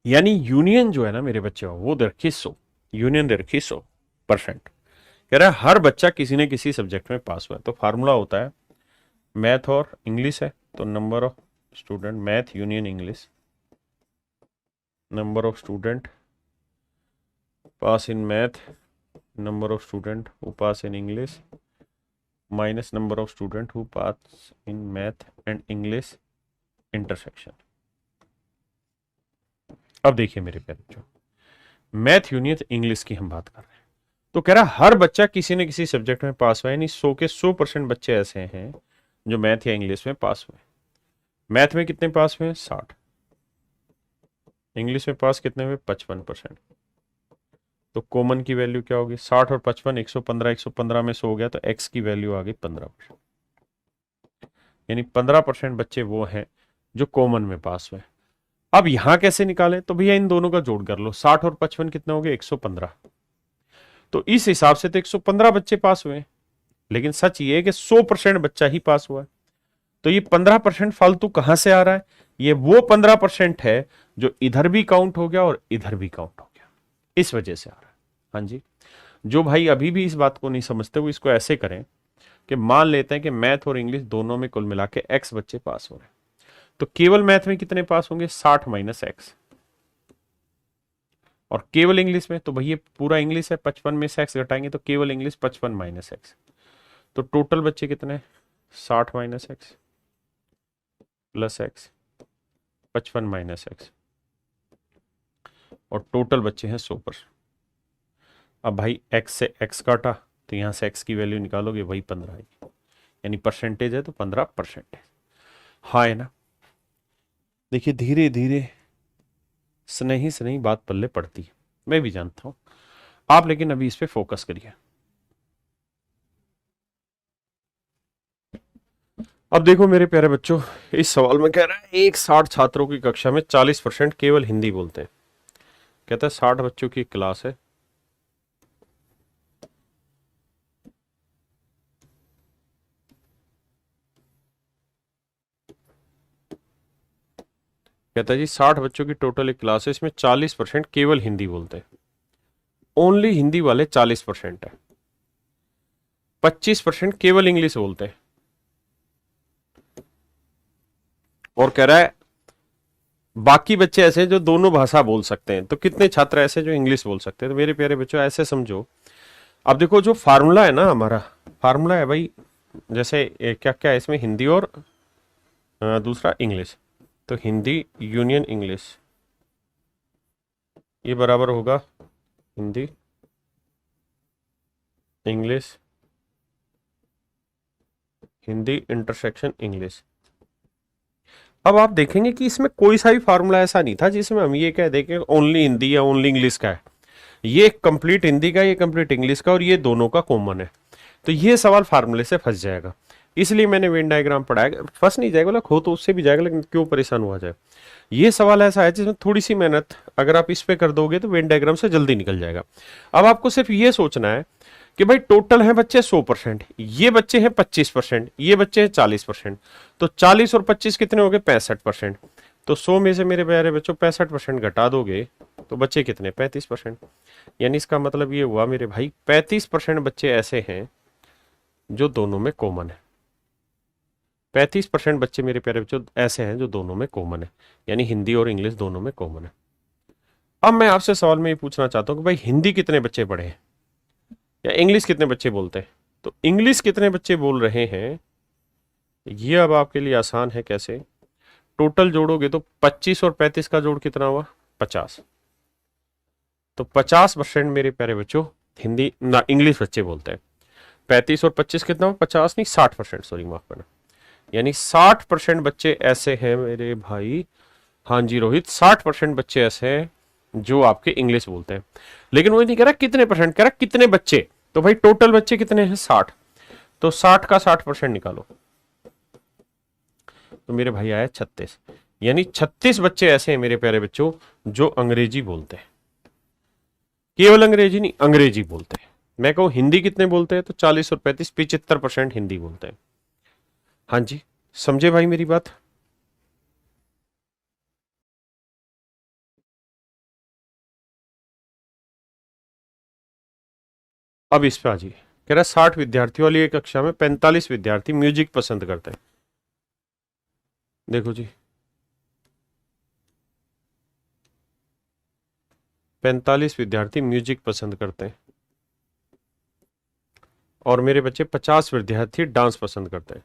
यानी यूनियन जो है ना मेरे बच्चे वो दे रखी 100, यूनियन दे रखी 100%। कह रहा है हर बच्चा किसी न किसी सब्जेक्ट में पास हुआ है। तो फार्मूला होता है मैथ और इंग्लिश है, तो number of student math union English, number of student pass in math, number of student who pass in English, minus number of student who pass in math and English intersection. अब देखिए मेरे प्यारे बच्चों, मैथ यूनियन इंग्लिश की हम बात कर रहे हैं। तो कह रहा हर बच्चा किसी न किसी सब्जेक्ट में पास हुआ है, यानी 100 के 100% बच्चे ऐसे हैं जो मैथ या इंग्लिश में पास हुए। मैथ में कितने पास हुए? 60। इंग्लिश में पास कितने हुए? 55%। तो कॉमन की वैल्यू क्या होगी? 60 और 55, 115, 115 में 100 हो गया, तो एक्स की वैल्यू आ गई 15%, यानी 15% बच्चे वो हैं जो कॉमन में पास हुए। अब यहां कैसे निकालें? तो भैया इन दोनों का जोड़ कर लो, 60 और 55 कितने हो गए? 115। तो इस हिसाब से तो 115 बच्चे पास हुए, लेकिन सच ये है कि 100% बच्चा ही पास हुआ है। तो ये 15% फालतू कहां से आ रहा है? ये वो 15% है जो इधर भी काउंट हो गया और इधर भी काउंट हो गया, इस वजह से आ रहा है। हाँ जी, जो भाई अभी भी इस बात को नहीं समझते वो इसको ऐसे करें कि मान लेते हैं कि मैथ और इंग्लिश दोनों में कुल मिला के एक्स बच्चे पास हो रहे हैं, तो केवल मैथ में कितने पास होंगे? 60 माइनस एक्स, और केवल इंग्लिश में तो भैया पूरा इंग्लिश है, 55 में से एक्स घटाएंगे तो केवल इंग्लिश 55 माइनस एक्स। तो टोटल बच्चे कितने, 60 minus x plus x, 55 minus x, और टोटल बच्चे हैं 100 पर। अब भाई एक्स से एक्स काटा तो यहाँ से एक्स की वैल्यू निकालोगे, वही 15 आएगी, यानी परसेंटेज है तो 15%। हाँ है ना। देखिए धीरे धीरे स्नेही स्नेही बात पल्ले पड़ती है, मैं भी जानता हूं आप, लेकिन अभी इस पे फोकस करिए। अब देखो मेरे प्यारे बच्चों, इस सवाल में कह रहा है एक 60 छात्रों की कक्षा में 40% केवल हिंदी बोलते हैं। कहता है 60 बच्चों की क्लास है, कहता है जी 60 बच्चों की टोटल एक क्लास है, इसमें 40% केवल हिंदी बोलते हैं, ओनली हिंदी वाले 40% है, 25% केवल इंग्लिश बोलते हैं। और कह रहा है बाकी बच्चे ऐसे जो दोनों भाषा बोल सकते हैं, तो कितने छात्र ऐसे जो इंग्लिश बोल सकते हैं। तो मेरे प्यारे बच्चों ऐसे समझो, अब देखो जो फार्मूला है ना, हमारा फार्मूला है भाई, जैसे क्या क्या है इसमें, हिंदी और दूसरा इंग्लिश, तो हिंदी यूनियन इंग्लिश, ये बराबर होगा Hindi English, Hindi intersection English. अब आप देखेंगे कि इसमें कोई सा भी फार्मूला ऐसा नहीं था जिसमें हम ये कह दें कि ओनली हिंदी या ओनली इंग्लिश का है। ये कंप्लीट हिंदी का, ये कंप्लीट इंग्लिश का, और ये दोनों का कॉमन है। तो ये सवाल फार्मूले से फंस जाएगा, इसलिए मैंने वेन डायग्राम पढ़ाया। फंस नहीं जाएगा, बोला हो तो उससे भी जाएगा, लेकिन क्यों परेशान हुआ जाए। ये सवाल ऐसा है जिसमें थोड़ी सी मेहनत अगर आप इस पे कर दोगे तो वेन डायग्राम से जल्दी निकल जाएगा। अब आपको सिर्फ ये सोचना है कि भाई टोटल है बच्चे 100%, ये बच्चे हैं 25%, ये बच्चे हैं 40%, तो 40 और 25 कितने हो गए, 65%। तो 100 में से मेरे प्यारे बच्चों 65% घटा दोगे तो बच्चे कितने, 35%। यानी इसका मतलब ये हुआ मेरे भाई 35% बच्चे ऐसे हैं जो दोनों में कॉमन है। 35% बच्चे मेरे प्यारे बच्चों ऐसे हैं जो दोनों में कॉमन है, यानी हिंदी और इंग्लिश दोनों में कॉमन है। अब मैं आपसे सवाल में ये पूछना चाहता हूं कि भाई हिंदी कितने बच्चे पढ़े हैं या इंग्लिश कितने बच्चे बोलते हैं। तो इंग्लिश कितने बच्चे बोल रहे हैं, ये अब आपके लिए आसान है। कैसे, टोटल जोड़ोगे तो 25 और 35 का जोड़ कितना हुआ, 50। तो 50% मेरे प्यारे बच्चों हिंदी ना इंग्लिश बच्चे बोलते हैं। 35 और 25 कितना हुआ, 50 नहीं 60%, सॉरी माफ करना, यानी 60% बच्चे ऐसे हैं मेरे भाई। हाँ जी रोहित, 60% बच्चे ऐसे हैं जो आपके इंग्लिश बोलते हैं। लेकिन वो नहीं कह रहा कितने परसेंट, कह रहा कितने बच्चे। तो भाई टोटल बच्चे कितने हैं, 60, तो 60 का 60% निकालो, तो मेरे भाई आया 36। यानी 36 बच्चे ऐसे हैं मेरे प्यारे बच्चों जो अंग्रेजी बोलते हैं। केवल अंग्रेजी नहीं, अंग्रेजी बोलते हैं। मैं कहूं हिंदी कितने बोलते हैं, तो 40 और 35, 75% हिंदी बोलते हैं। हाँ जी, समझे भाई मेरी बात। अब इस पे आ जाइए, कह रहा 60 विद्यार्थियों वाली एक कक्षा में 45 विद्यार्थी म्यूजिक पसंद करते हैं। देखो जी 45 विद्यार्थी म्यूजिक पसंद करते हैं, और मेरे बच्चे 50 विद्यार्थी डांस पसंद करते हैं।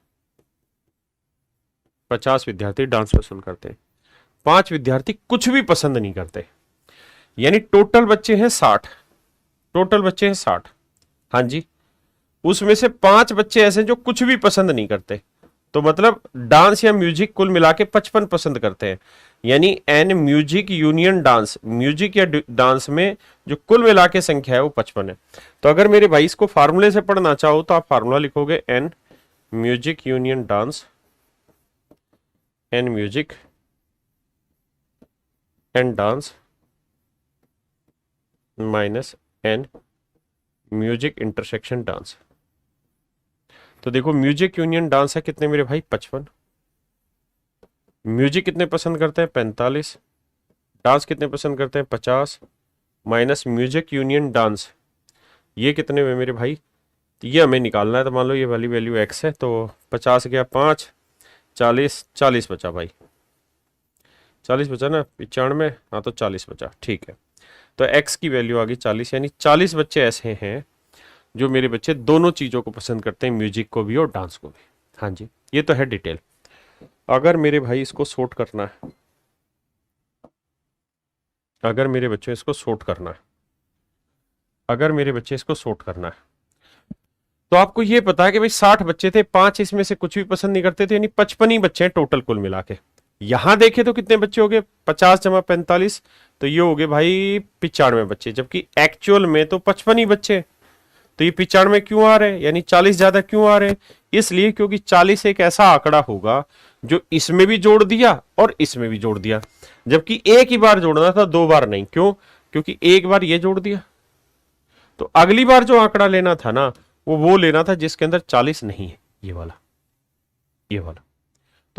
50 विद्यार्थी डांस पसंद करते हैं, 5 विद्यार्थी कुछ भी पसंद नहीं करते। यानी टोटल बच्चे हैं 60, टोटल बच्चे हैं 60। हाँ जी, उसमें से 5 बच्चे ऐसे जो कुछ भी पसंद नहीं करते, तो मतलब डांस या म्यूजिक कुल मिला के 55 पसंद करते हैं। यानी N music union dance, music या डांस में जो कुल मिला के संख्या है वो 55 है। तो अगर मेरे भाई इसको फार्मूले से पढ़ना चाहो तो आप फार्मूला लिखोगे N music union dance, N music and dance minus N music intersection dance. तो देखो म्यूजिक यूनियन डांस है कितने मेरे भाई, 55। म्यूजिक कितने पसंद करते हैं, 45। डांस कितने पसंद करते हैं, 50, माइनस म्यूजिक यूनियन डांस, ये कितने हुए मेरे भाई, ये हमें निकालना है। तो मान लो ये वाली वैल्यू x है, तो 50 गया 5, 40, 40 बचा भाई, 40 बचा ना, 95, हाँ तो 40 बचा, ठीक है। तो x की वैल्यू आ गई 40, यानी 40 बच्चे ऐसे हैं जो मेरे बच्चे दोनों चीजों को पसंद करते हैं, म्यूजिक को भी और डांस को भी। हाँ जी, ये तो है डिटेल। अगर मेरे भाई इसको सॉर्ट करना है, अगर मेरे बच्चे इसको सॉर्ट करना है, अगर मेरे बच्चे इसको सॉर्ट करना है, तो आपको ये पता है कि भाई 60 बच्चे थे, 5 इसमें से कुछ भी पसंद नहीं करते थे, यानी 55 ही बच्चे हैं टोटल कुल मिला के। यहां देखे तो कितने बच्चे हो गए, 50 जमा 45, तो ये हो गए भाई 95 बच्चे, जबकि एक्चुअल में तो 55 ही बच्चे। तो ये 95 क्यों आ रहे हैं, यानी 40 ज्यादा क्यों आ रहे हैं? इसलिए क्योंकि 40 एक ऐसा आंकड़ा होगा जो इसमें भी जोड़ दिया और इसमें भी जोड़ दिया, जबकि एक ही बार जोड़ना था, 2 बार नहीं। क्यों? क्योंकि एक बार ये जोड़ दिया, तो अगली बार जो आंकड़ा लेना था ना, वो लेना था जिसके अंदर 40 नहीं है, ये वाला, ये वाला।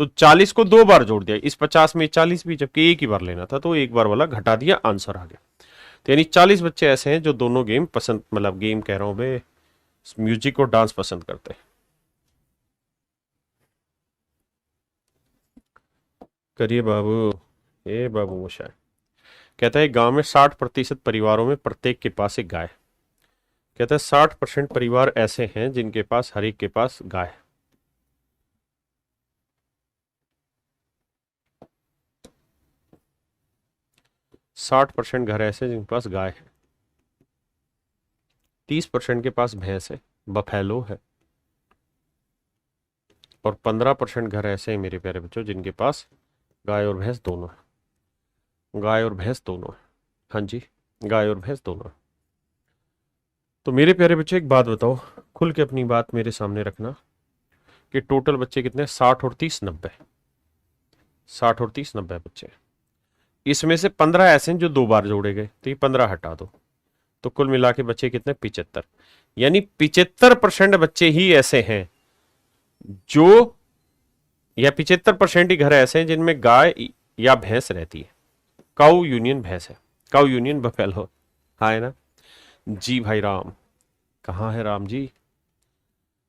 तो 40 को 2 बार जोड़ दिया, इस 50 में 40 भी, जबकि एक ही बार लेना था, तो एक बार वाला घटा दिया, आंसर आ गया। तो यानी 40 बच्चे ऐसे हैं जो दोनों गेम पसंद, मतलब गेम कह रहा हूं बे, म्यूजिक और डांस पसंद करते हैं। करिए बाबू, ए बाबू मुशाय। कहता है गांव में 60% परिवारों में प्रत्येक के पास एक गाय। कहता है 60% परिवार ऐसे हैं जिनके पास, हर एक के पास गाय है। 60% घर ऐसे जिनके पास गाय है, 30% के पास भैंस है, बफेलो है, और 15% घर ऐसे हैं मेरे प्यारे बच्चों जिनके पास गाय और भैंस दोनों है। गाय और भैंस दोनों है, हाँ जी, गाय और भैंस दोनों है। तो मेरे प्यारे बच्चे एक बात बताओ, खुल के अपनी बात मेरे सामने रखना, कि टोटल बच्चे कितने? 60 और 30 90, 60 और 30 90 बच्चे। इसमें से 15 ऐसे हैं जो 2 बार जोड़े गए, तो ये 15 हटा दो, तो कुल मिला के बच्चे कितने? 75। यानी 75% बच्चे ही ऐसे हैं जो, या 75% ही घर ऐसे हैं जिनमें गाय या भैंस रहती है। काउ यूनियन भैंस है, काउ यूनियन बफेलो, हाँ है ना जी भाई राम। कहाँ है राम जी,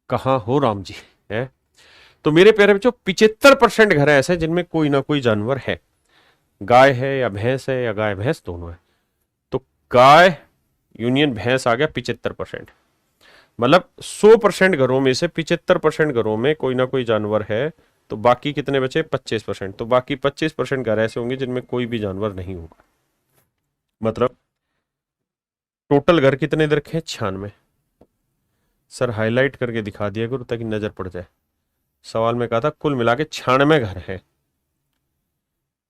कहाँ हो राम जी है? तो मेरे प्यारे बच्चों 75% घर ऐसे हैं जिनमें कोई ना कोई जानवर है, गाय है या भैंस है, या गाय भैंस दोनों है। तो गाय यूनियन भैंस आ गया 75%, मतलब 100% घरों में से 75% घरों में कोई ना कोई जानवर है। तो बाकी कितने बचे? 25%। तो बाकी 25% घर ऐसे होंगे जिनमें कोई भी जानवर नहीं होगा। मतलब टोटल घर कितने इधर रखे? 96। सर हाईलाइट करके दिखा दिया करो ताकि नजर पड़ जाए। सवाल में कहा था कुल मिला के 96 घर है।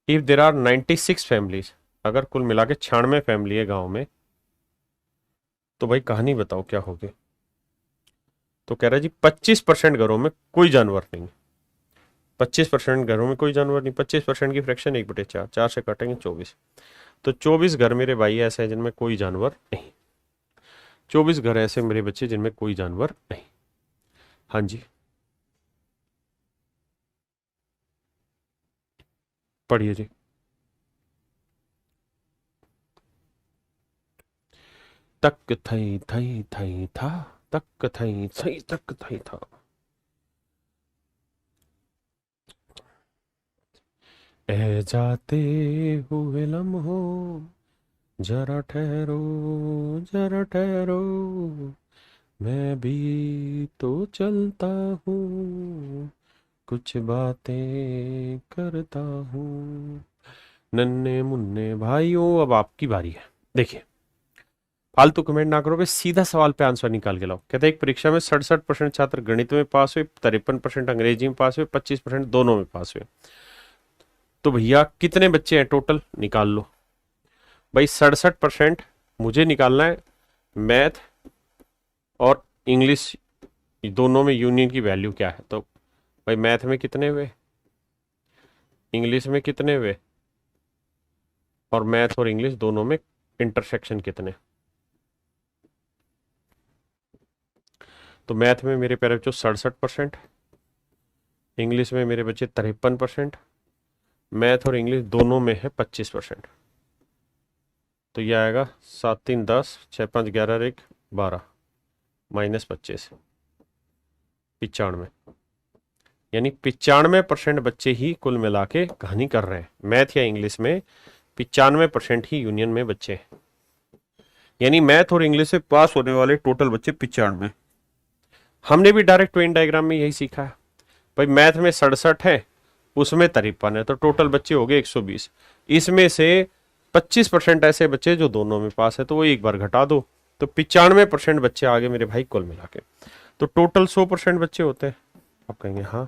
इफ देर आर 96 फैमिलीज, अगर कुल मिला के 96 फैमिली है गांव में, तो भाई कहानी बताओ क्या होगी? तो कह रहा है जी 25% घरों में कोई जानवर नहीं। 25% घरों में कोई जानवर नहीं, 25% की फ्रैक्शन 1/4, 4 से काटेंगे 24। तो 24 घर मेरे भाई ऐसे हैं जिनमें कोई जानवर नहीं। 24 घर ऐसे मेरे बच्चे जिनमें कोई जानवर नहीं। हाँ जी, पढ़िए जी। तक थई थई थई था, तक थई थई तक थई था। ए जाते हुए लम्हों, जरा ठहरो, जरा ठहरो, मैं भी तो चलता हूँ, कुछ बातें करता हूँ। नन्हे मुन्ने भाइयों, अब आपकी बारी है। देखिए, फालतू कमेंट ना करो, सीधा सवाल पे आंसर निकाल के लाओ। कहते हैं एक परीक्षा में 67% छात्र गणित में पास हुए, 53% अंग्रेजी में पास हुए, 25% दोनों में पास हुए। तो भैया कितने बच्चे हैं टोटल? निकाल लो भाई। 67% मुझे निकालना है मैथ और इंग्लिश दोनों में यूनियन की वैल्यू क्या है। तो भाई मैथ में कितने हुए, इंग्लिश में कितने हुए, और मैथ और इंग्लिश दोनों में इंटरसेक्शन कितने? तो मैथ में मेरे प्यारे बच्चों 67%, इंग्लिश में मेरे बच्चे 53%, मैथ और इंग्लिश दोनों में है 25%। तो ये आएगा 7 3 10, 6 5 11 1 12 -25, 95। यानी 95% बच्चे ही कुल मिला के कहानी कर रहे हैं। मैथ या इंग्लिश में 95% ही यूनियन में बच्चे हैं। यानी मैथ और इंग्लिश से पास होने वाले टोटल बच्चे 95। हमने भी डायरेक्ट वेन डायग्राम में यही सीखा है भाई, मैथ में 67 है, उसमें 53 है, तो टोटल बच्चे हो गए 120। इसमें से 25% ऐसे बच्चे जो दोनों में पास है, तो वो एक बार घटा दो, तो 95% बच्चे आ गए मेरे भाई कुल मिला के। तो टोटल 100% बच्चे होते हैं। आप कहेंगे हाँ,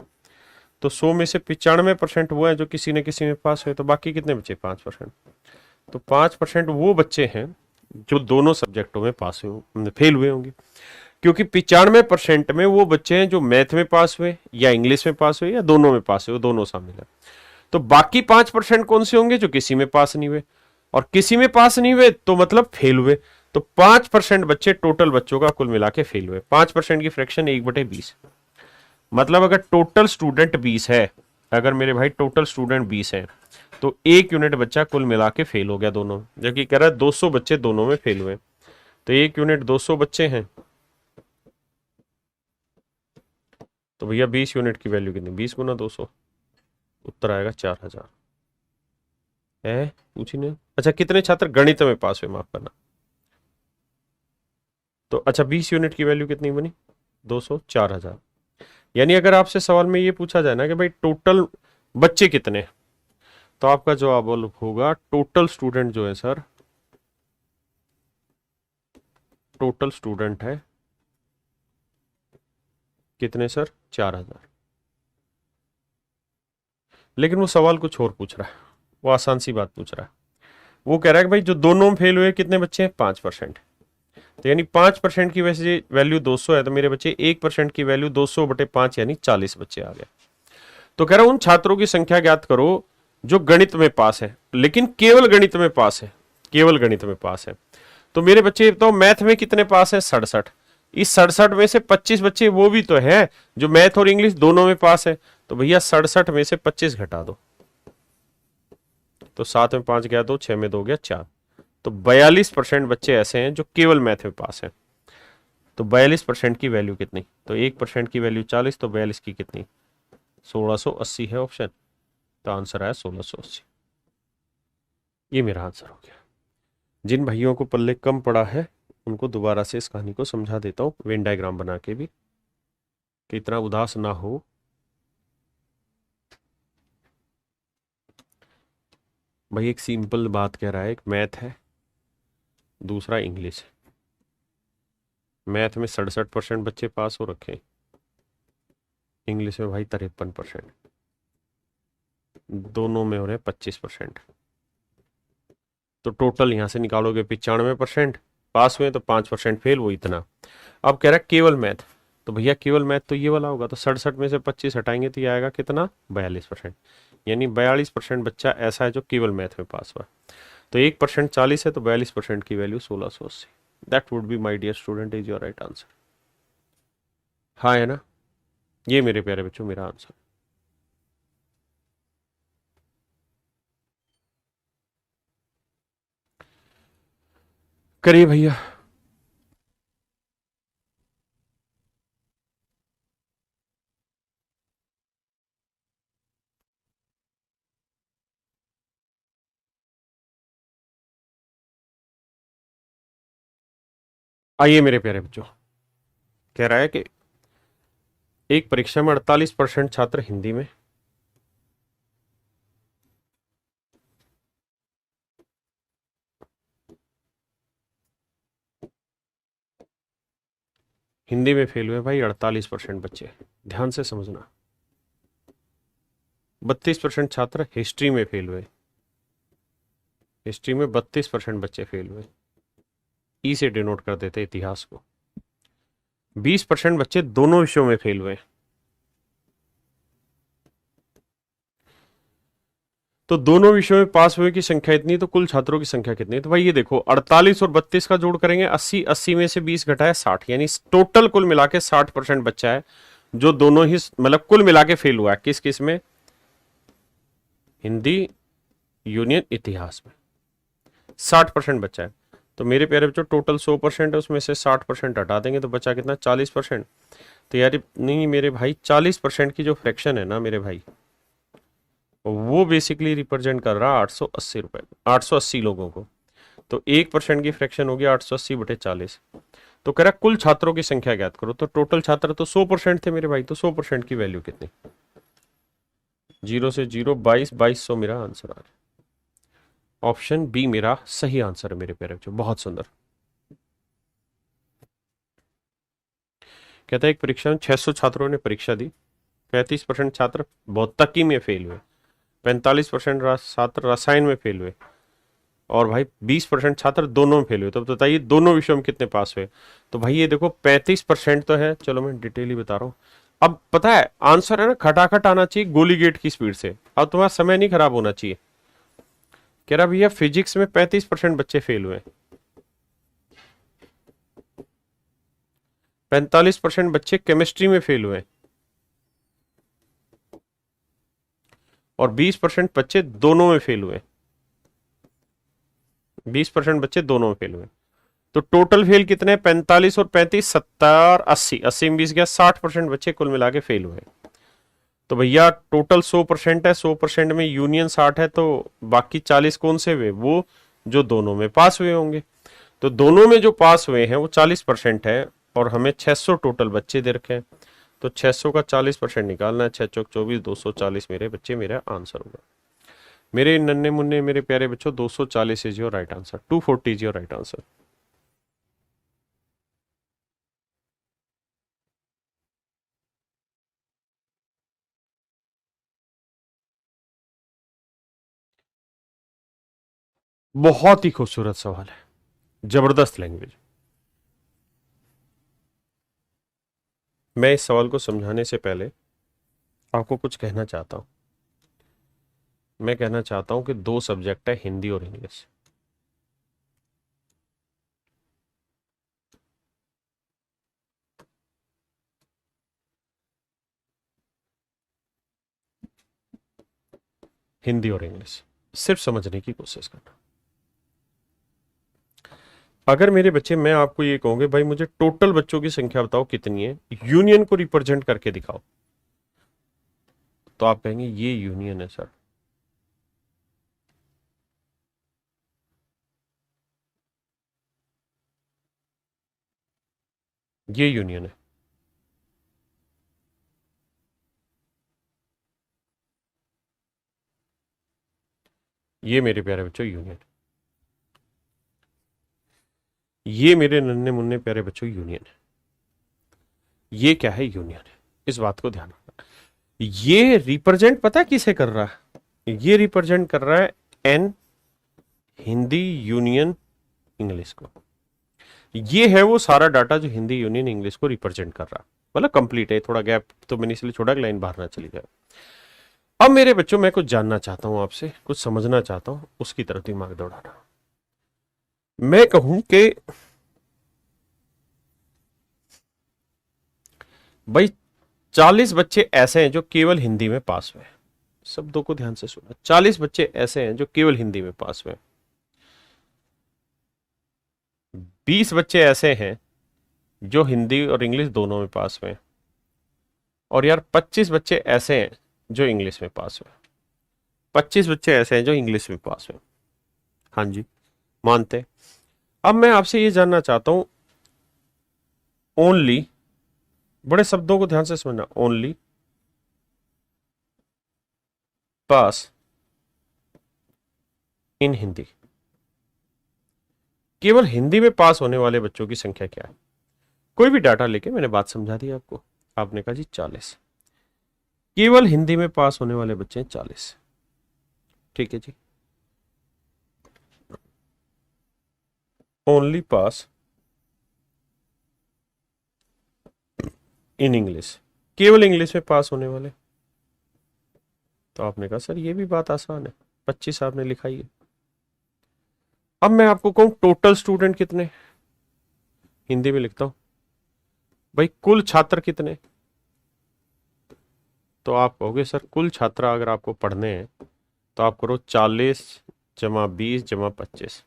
तो 100 में से 95% वो है जो किसी न किसी में पास हुए, तो बाकी कितने बचे 5%। तो 5% वो बच्चे हैं जो दोनों सब्जेक्टों में पास हुए, फेल हुए होंगे, क्योंकि 95% में वो बच्चे हैं जो मैथ में पास हुए या इंग्लिश में पास हुए या दोनों में पास हुए, दोनों शामिल है। तो बाकी 5% कौन से होंगे जो किसी में पास नहीं हुए, और किसी में पास नहीं हुए तो मतलब फेल हुए। तो 5% बच्चे टोटल बच्चों का कुल मिला के फेल हुए। 5% की फ्रैक्शन 1/20, मतलब अगर टोटल स्टूडेंट 20 है, अगर मेरे भाई टोटल स्टूडेंट 20 है, तो 1 यूनिट बच्चा कुल मिला के फेल हो गया दोनों, जबकि कह रहा है 200 बच्चे दोनों में फेल हुए, तो 1 यूनिट 200 बच्चे हैं, तो भैया 20 यूनिट की वैल्यू कितनी, 20 गुना 200, उत्तर आएगा 4000 है। पूछी नहीं। अच्छा, कितने छात्र गणित में पास हुए, माफ करना। तो अच्छा 20 यूनिट की वैल्यू कितनी बनी, 200, 4000। यानी अगर आपसे सवाल में ये पूछा जाए ना कि भाई टोटल बच्चे कितने, तो आपका जवाब होगा टोटल स्टूडेंट जो है सर, टोटल स्टूडेंट है कितने सर, 4000। लेकिन वो सवाल कुछ और पूछ रहा है, वो आसान सी बात पूछ रहा है। वो कह रहा है कि भाई जो दोनों में फेल हुए कितने बच्चे हैं, 5%। तो यानी 5% की वैसे वैल्यू 200 है, तो मेरे बच्चे 1% की वैल्यू 200/5 यानी 40 बच्चे आ गए। तो कह रहा हूं उन छात्रों की संख्या ज्ञात करो जो गणित में पास है, लेकिन केवल गणित में पास है, केवल गणित में पास है। तो मेरे बच्चे तो मैथ में कितने पास है, 67। इस 67 में से 25 बच्चे वो भी तो है जो मैथ और इंग्लिश दोनों में पास है, तो भैया 67 में से 25 घटा दो, तो 7 में 5 गया 2, 6 में 2 गया 4, तो 42% बच्चे ऐसे हैं जो केवल मैथ में पास है। तो 42% की वैल्यू कितनी, तो 1% की वैल्यू 40, तो 42 की कितनी, 1680 है ऑप्शन। तो आंसर आया 1680। ये मेरा आंसर हो गया। जिन भाइयों को पल्ले कम पड़ा है उनको दोबारा से इस कहानी को समझा देता हूं वेन डायग्राम बना के भी, कि इतना उदास ना हो। भाई एक सिंपल बात कह रहा है, एक मैथ है, दूसरा इंग्लिश है। मैथ में 67% बच्चे पास हो रखे, इंग्लिश में भाई 53%, दोनों में हो रहे 25%। तो टोटल यहां से निकालोगे 95% पास हुए, तो 5% फेल, वो इतना। अब कह रहा है केवल मैथ, तो भैया केवल मैथ तो ये वाला होगा, तो 67 में से 25 हटाएंगे तो ये आएगा कितना, 42%। यानी 42% बच्चा ऐसा है जो केवल मैथ में पास हुआ। तो 1% 40 है, तो 42% की value 1680। That would be my dear student is your right answer. हाँ है ना, ये मेरे प्यारे बच्चों मेरा आंसर। करिए भैया। आइए मेरे प्यारे बच्चों, कह रहा है कि एक परीक्षा में 48% छात्र हिंदी में, हिंदी में फेल हुए भाई 48% बच्चे, ध्यान से समझना। 32% छात्र हिस्ट्री में फेल हुए, हिस्ट्री में 32% बच्चे फेल हुए, ई से डिनोट कर देते इतिहास को। 20% बच्चे दोनों विषयों में फेल हुए, तो दोनों विषयों में पास हुए की संख्या इतनी, तो कुल छात्रों की संख्या कितनी है, तो भाई ये देखो 48 और 32 का जोड़ करेंगे 80, 80 में से 20 घटाया 60, यानी टोटल कुल मिला के 60% बच्चा है जो दोनों ही मतलब कुल मिला के फेल हुआ है। किस किस में, हिंदी यूनियन इतिहास में 60% बच्चा है। तो मेरे प्यारे बच्चों टोटल 100% है, उसमें से 60% हटा देंगे तो बचा कितना, 40%। तो यार नहीं मेरे भाई 40% की जो फ्रैक्शन है ना मेरे भाई, वो बेसिकली रिप्रेजेंट कर रहा है 880 रुपए, 880 लोगों को। तो 1% की फ्रैक्शन हो गया 880/40। तो कह रहा कुल छात्रों की संख्या ज्ञात करो। तो टोटल छात्र तो 100% थे मेरे भाई, तो 100% की वैल्यू कितनी? 0 से 0 22, 2200 मेरा आंसर आ रहा है। ऑप्शन बी मेरा सही आंसर है मेरे प्यारे बच्चों, बहुत सुंदर। कहता है एक परीक्षा में 600 छात्रों ने परीक्षा दी, 35% छात्र भौतिकी में फेल हुए, 45% छात्र रसायन में फेल हुए, और भाई 20% छात्र दोनों में फेल हुए। तो बताइए दोनों विषयों में कितने पास हुए? तो भाई ये देखो 35% तो है, चलो मैं डिटेल ही बता रहा हूँ। अब पता है आंसर है ना, खटाखट आना चाहिए गोली गेट की स्पीड से। अब तुम्हारा समय नहीं खराब होना चाहिए। कह रहा भैया फिजिक्स में 35% बच्चे फेल हुए, 45% बच्चे केमिस्ट्री में फेल हुए, और 20% बच्चे दोनों में फेल हुए। 20% बच्चे दोनों में फेल हुए। तो टोटल फेल कितने? 45 और 35, 70, 80, 80 में 20 गया, 60% बच्चे कुल मिला के फेल हुए। तो भैया टोटल 100% है, 100% में यूनियन 60 है, तो बाकी 40 कौन से हुए? वो जो दोनों में पास हुए होंगे। तो दोनों में जो पास हुए हैं वो 40% है, और हमें 600 टोटल बच्चे दे रखे हैं। तो 600 का 40% निकालना है, 6 चौक 24, 240 मेरे बच्चे मेरा आंसर होगा। मेरे नन्हे मुन्ने मेरे प्यारे बच्चों, 240 is your right answer, 240 is your right answer. बहुत ही खूबसूरत सवाल है, जबरदस्त लैंग्वेज। मैं इस सवाल को समझाने से पहले आपको कुछ कहना चाहता हूं। मैं कहना चाहता हूं कि दो सब्जेक्ट है, हिंदी और इंग्लिश। हिंदी और इंग्लिश सिर्फ समझने की कोशिश करना। अगर मेरे बच्चे, मैं आपको ये कहूंगे भाई मुझे टोटल बच्चों की संख्या बताओ कितनी है, यूनियन को रिप्रेजेंट करके दिखाओ, तो आप कहेंगे ये यूनियन है सर। ये यूनियन है। ये मेरे प्यारे बच्चों यूनियन। ये मेरे नन्हे मुन्ने प्यारे बच्चों यूनियन है। ये क्या है? यूनियन है। इस बात को ध्यान रखना। ये रिप्रेजेंट पता है किसे कर रहा है? ये रिप्रेजेंट कर रहा है एन, हिंदी यूनियन इंग्लिश को। ये है वो सारा डाटा जो हिंदी यूनियन इंग्लिश को रिप्रेजेंट कर रहा है। मतलब कंप्लीट है, थोड़ा गैप तो मैंने इसलिए छोड़ा कि लाइन बाहर ना चली जाए। अब मेरे बच्चों मैं कुछ जानना चाहता हूं आपसे, कुछ समझना चाहता हूं, उसकी तरफ दिमाग दौड़ाना। मैं कहूं कि भाई 40 बच्चे ऐसे हैं जो केवल हिंदी में पास हुए। शब्दों को ध्यान से सुना, 40 बच्चे ऐसे हैं जो केवल हिंदी में पास हुए। 20 बच्चे ऐसे हैं जो हिंदी और इंग्लिश दोनों में पास हुए। और यार 25 बच्चे ऐसे हैं जो इंग्लिश में पास हुए। 25 बच्चे ऐसे हैं जो इंग्लिश में पास हुए। हाँ जी, मानते। अब मैं आपसे ये जानना चाहता हूं, ओनली, बड़े शब्दों को ध्यान से समझना, ओनली पास इन हिंदी, केवल हिंदी में पास होने वाले बच्चों की संख्या क्या है? कोई भी डाटा लेके मैंने बात समझा दी आपको। आपने कहा जी 40, केवल हिंदी में पास होने वाले बच्चे हैं 40। ठीक है जी, ओनली पास इन इंग्लिश, केवल इंग्लिश में पास होने वाले। तो आपने कहा सर ये भी बात आसान है, 25 आपने लिखा ही है। अब मैं आपको कहूं टोटल स्टूडेंट कितने, हिंदी में लिखता हूं भाई कुल छात्र कितने। तो आप कहोगे सर कुल छात्र अगर आपको पढ़ने हैं तो आप करो 40 जमा 20 जमा 25,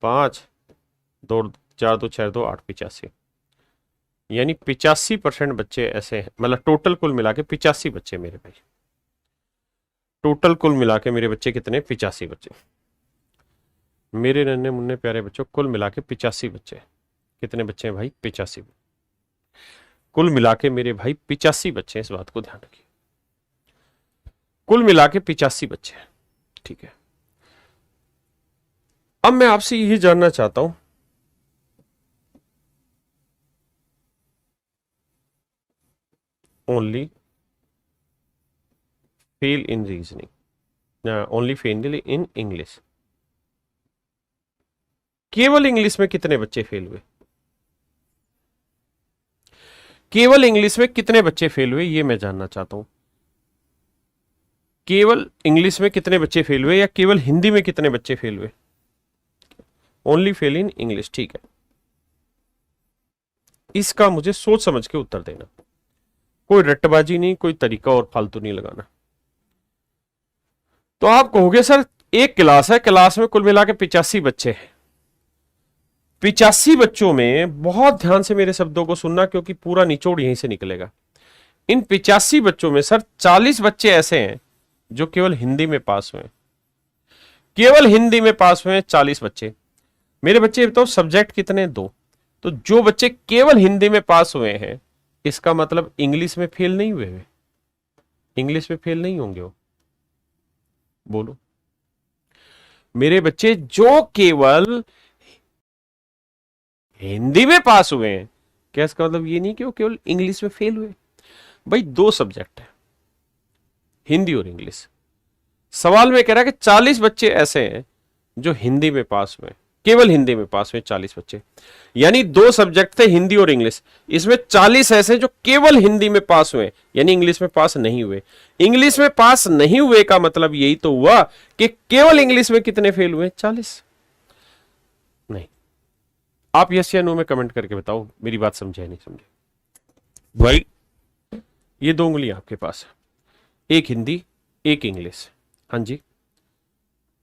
5 दो 4 2 6 2 8, 85। यानी 85% बच्चे ऐसे हैं, मतलब टोटल कुल मिला के 85 बच्चे मेरे भाई। टोटल कुल मिला के मेरे बच्चे कितने? 85 बच्चे। मेरे नन्हे मुन्ने प्यारे बच्चों, कुल मिला के 85 बच्चे। कितने बच्चे हैं भाई? 85। कुल मिला के मेरे भाई 85 बच्चे हैं, इस बात को ध्यान रखिए। कुल मिला के 85 बच्चे हैं, ठीक है। अब मैं आपसे यही जानना चाहता हूं, only fail in reasoning, only fail in English, केवल इंग्लिश में कितने बच्चे फेल हुए? केवल इंग्लिश में कितने बच्चे फेल हुए, ये मैं जानना चाहता हूं। केवल इंग्लिश में कितने बच्चे फेल हुए या केवल हिंदी में कितने बच्चे फेल हुए? ओनली फेल इन इंग्लिश, ठीक है। इसका मुझे सोच समझ के उत्तर देना, कोई रट्टबाजी नहीं, कोई तरीका और फालतू नहीं लगाना। तो आप कहोगे सर एक क्लास है, क्लास में कुल मिला के 85 बच्चे हैं। 85 बच्चों में, बहुत ध्यान से मेरे शब्दों को सुनना क्योंकि पूरा निचोड़ यहीं से निकलेगा। इन 85 बच्चों में सर 40 बच्चे ऐसे हैं जो केवल हिंदी में पास हुए। केवल हिंदी में पास हुए 40 बच्चे। मेरे बच्चे बताओ सब्जेक्ट कितने? 2। तो जो बच्चे केवल हिंदी में पास हुए हैं, इसका मतलब इंग्लिश में फेल नहीं हुए। इंग्लिश में फेल नहीं होंगे वो, बोलो। मेरे बच्चे जो केवल हिंदी में पास हुए हैं, क्या इसका मतलब ये नहीं कि वो केवल इंग्लिश में फेल हुए? भाई 2 सब्जेक्ट है, हिंदी और इंग्लिश। सवाल में कह रहा है कि 40 बच्चे ऐसे हैं जो हिंदी में पास हुए, केवल हिंदी में पास हुए 40 बच्चे, यानी 2 सब्जेक्ट थे हिंदी और इंग्लिश। इसमें 40 ऐसे जो केवल हिंदी में पास हुए, यानी इंग्लिश में पास नहीं हुए। इंग्लिश में पास नहीं हुए का मतलब यही तो हुआ कि केवल इंग्लिश में कितने फेल हुए? 40। नहीं, आप यस या नो में कमेंट करके बताओ, मेरी बात समझे नहीं समझे? भाई ये 2 उंगलियां आपके पास है, एक हिंदी एक इंग्लिश। हाँ जी,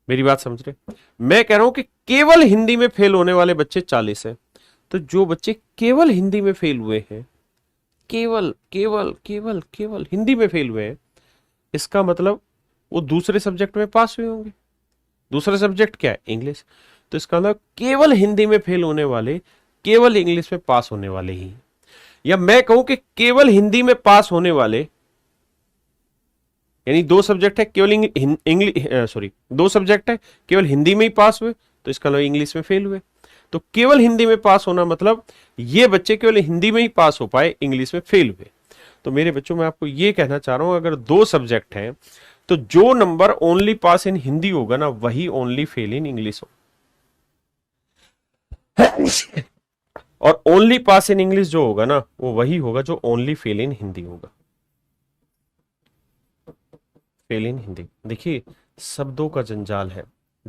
मेरी बात समझ रहे? मैं कह रहा हूं कि केवल हिंदी में फेल होने वाले बच्चे 40 हैं। तो जो बच्चे केवल हिंदी में फेल हुए हैं, केवल केवल केवल केवल हिंदी में फेल हुए हैं, इसका मतलब वो दूसरे सब्जेक्ट में पास हुए होंगे। दूसरा सब्जेक्ट क्या है? इंग्लिश। तो इसका मतलब केवल हिंदी में फेल होने वाले केवल इंग्लिश में पास होने वाले ही, या मैं कहूं कि केवल हिंदी में पास होने वाले, यानी 2 सब्जेक्ट है केवल इंग्लिश, सॉरी 2 सब्जेक्ट है केवल हिंदी में ही पास हुए, तो इसका मतलब इंग्लिश में फेल हुए। तो केवल हिंदी में पास होना मतलब ये बच्चे केवल हिंदी में ही पास हो पाए, इंग्लिश में फेल हुए। तो मेरे बच्चों मैं आपको ये कहना चाह रहा हूं, अगर 2 सब्जेक्ट हैं तो जो नंबर ओनली पास इन हिंदी होगा ना, वही ओनली फेल इन इंग्लिश हो, और ओनली पास इन इंग्लिश जो होगा ना, वो वही होगा जो ओनली फेल इन हिंदी होगा। फेल इन हिंदी। देखिए शब्दों का जंजाल है,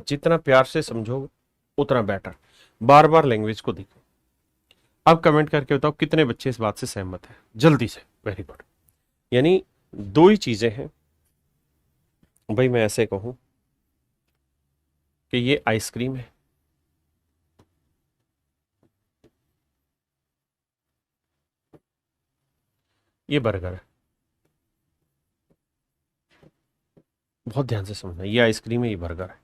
जितना प्यार से समझो उतना बेटर। बार बार लैंग्वेज को देखो। अब कमेंट करके बताओ कितने बच्चे इस बात से सहमत हैं, जल्दी से। Very good. यानी 2 ही चीजें हैं भाई, मैं ऐसे कहूं कि ये आइसक्रीम है, ये बर्गर है। बहुत ध्यान से समझना, ये आइसक्रीम है, ये बर्गर है।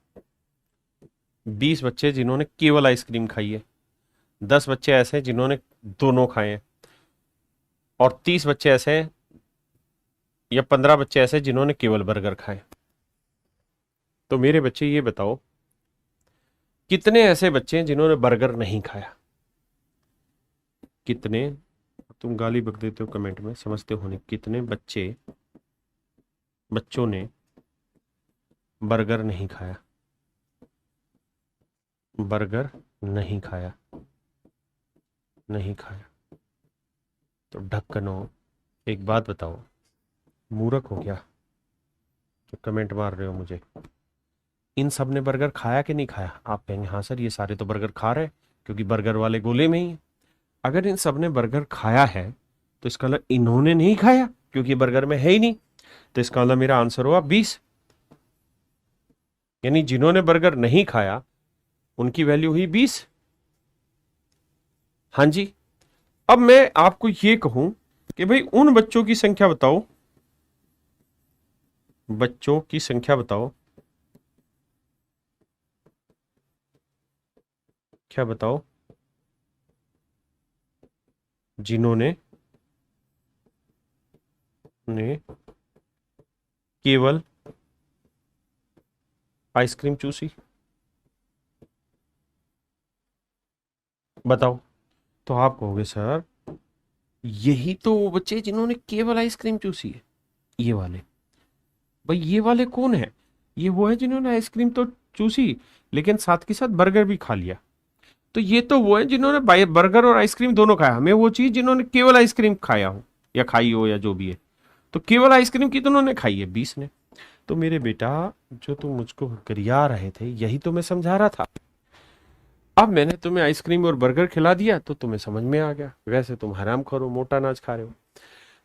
20 बच्चे जिन्होंने केवल आइसक्रीम खाई है, 10 बच्चे ऐसे हैं जिन्होंने दोनों खाए हैं, और 30 बच्चे ऐसे हैं या 15 बच्चे ऐसे हैं जिन्होंने केवल बर्गर खाए। तो मेरे बच्चे ये बताओ कितने ऐसे बच्चे हैं जिन्होंने बर्गर नहीं खाया? कितने? तुम गाली बक देते हो कमेंट में, समझते हो नहीं। कितने बच्चों ने बर्गर नहीं खाया? बर्गर नहीं खाया, नहीं खाया। तो ढक्कनो, एक बात बताओ, मूर्ख हो क्या तो कमेंट मार रहे हो मुझे? इन सब ने बर्गर खाया कि नहीं खाया? आप कहेंगे हाँ सर ये सारे तो बर्गर खा रहे क्योंकि बर्गर वाले गोले में ही है। अगर इन सब ने बर्गर खाया है तो इसका मतलब इन्होंने नहीं खाया क्योंकि बर्गर में है ही नहीं। तो इसका मतलब मेरा आंसर हुआ 20। यानी जिन्होंने बर्गर नहीं खाया उनकी वैल्यू हुई 20। हाँ जी। अब मैं आपको ये कहूं कि भाई उन बच्चों की संख्या बताओ, बच्चों की संख्या बताओ क्या बताओ? जिन्होंने ने केवल आइसक्रीम चूसी। बताओ। तो आप कहोगे सर यही तो वो बच्चे जिन्होंने केवल आइसक्रीम चूसी है, ये वाले। भाई ये वाले कौन है? ये वो है जिन्होंने आइसक्रीम तो चूसी लेकिन साथ के साथ बर्गर भी खा लिया। तो ये तो वो है जिन्होंने बर्गर और आइसक्रीम दोनों खाया। हमें वो चीज जिन्होंने केवल आइसक्रीम खाया हो या खाई हो या जो भी है। तो केवल आइसक्रीम कितनों ने खाई है? 20 ने। तो मेरे बेटा जो तुम मुझको गरिया रहे थे यही तो मैं समझा रहा था। अब मैंने तुम्हें आइसक्रीम और बर्गर खिला दिया तो तुम्हें समझ में आ गया। वैसे तुम हराम खो, मोटा अनाज खा रहे हो।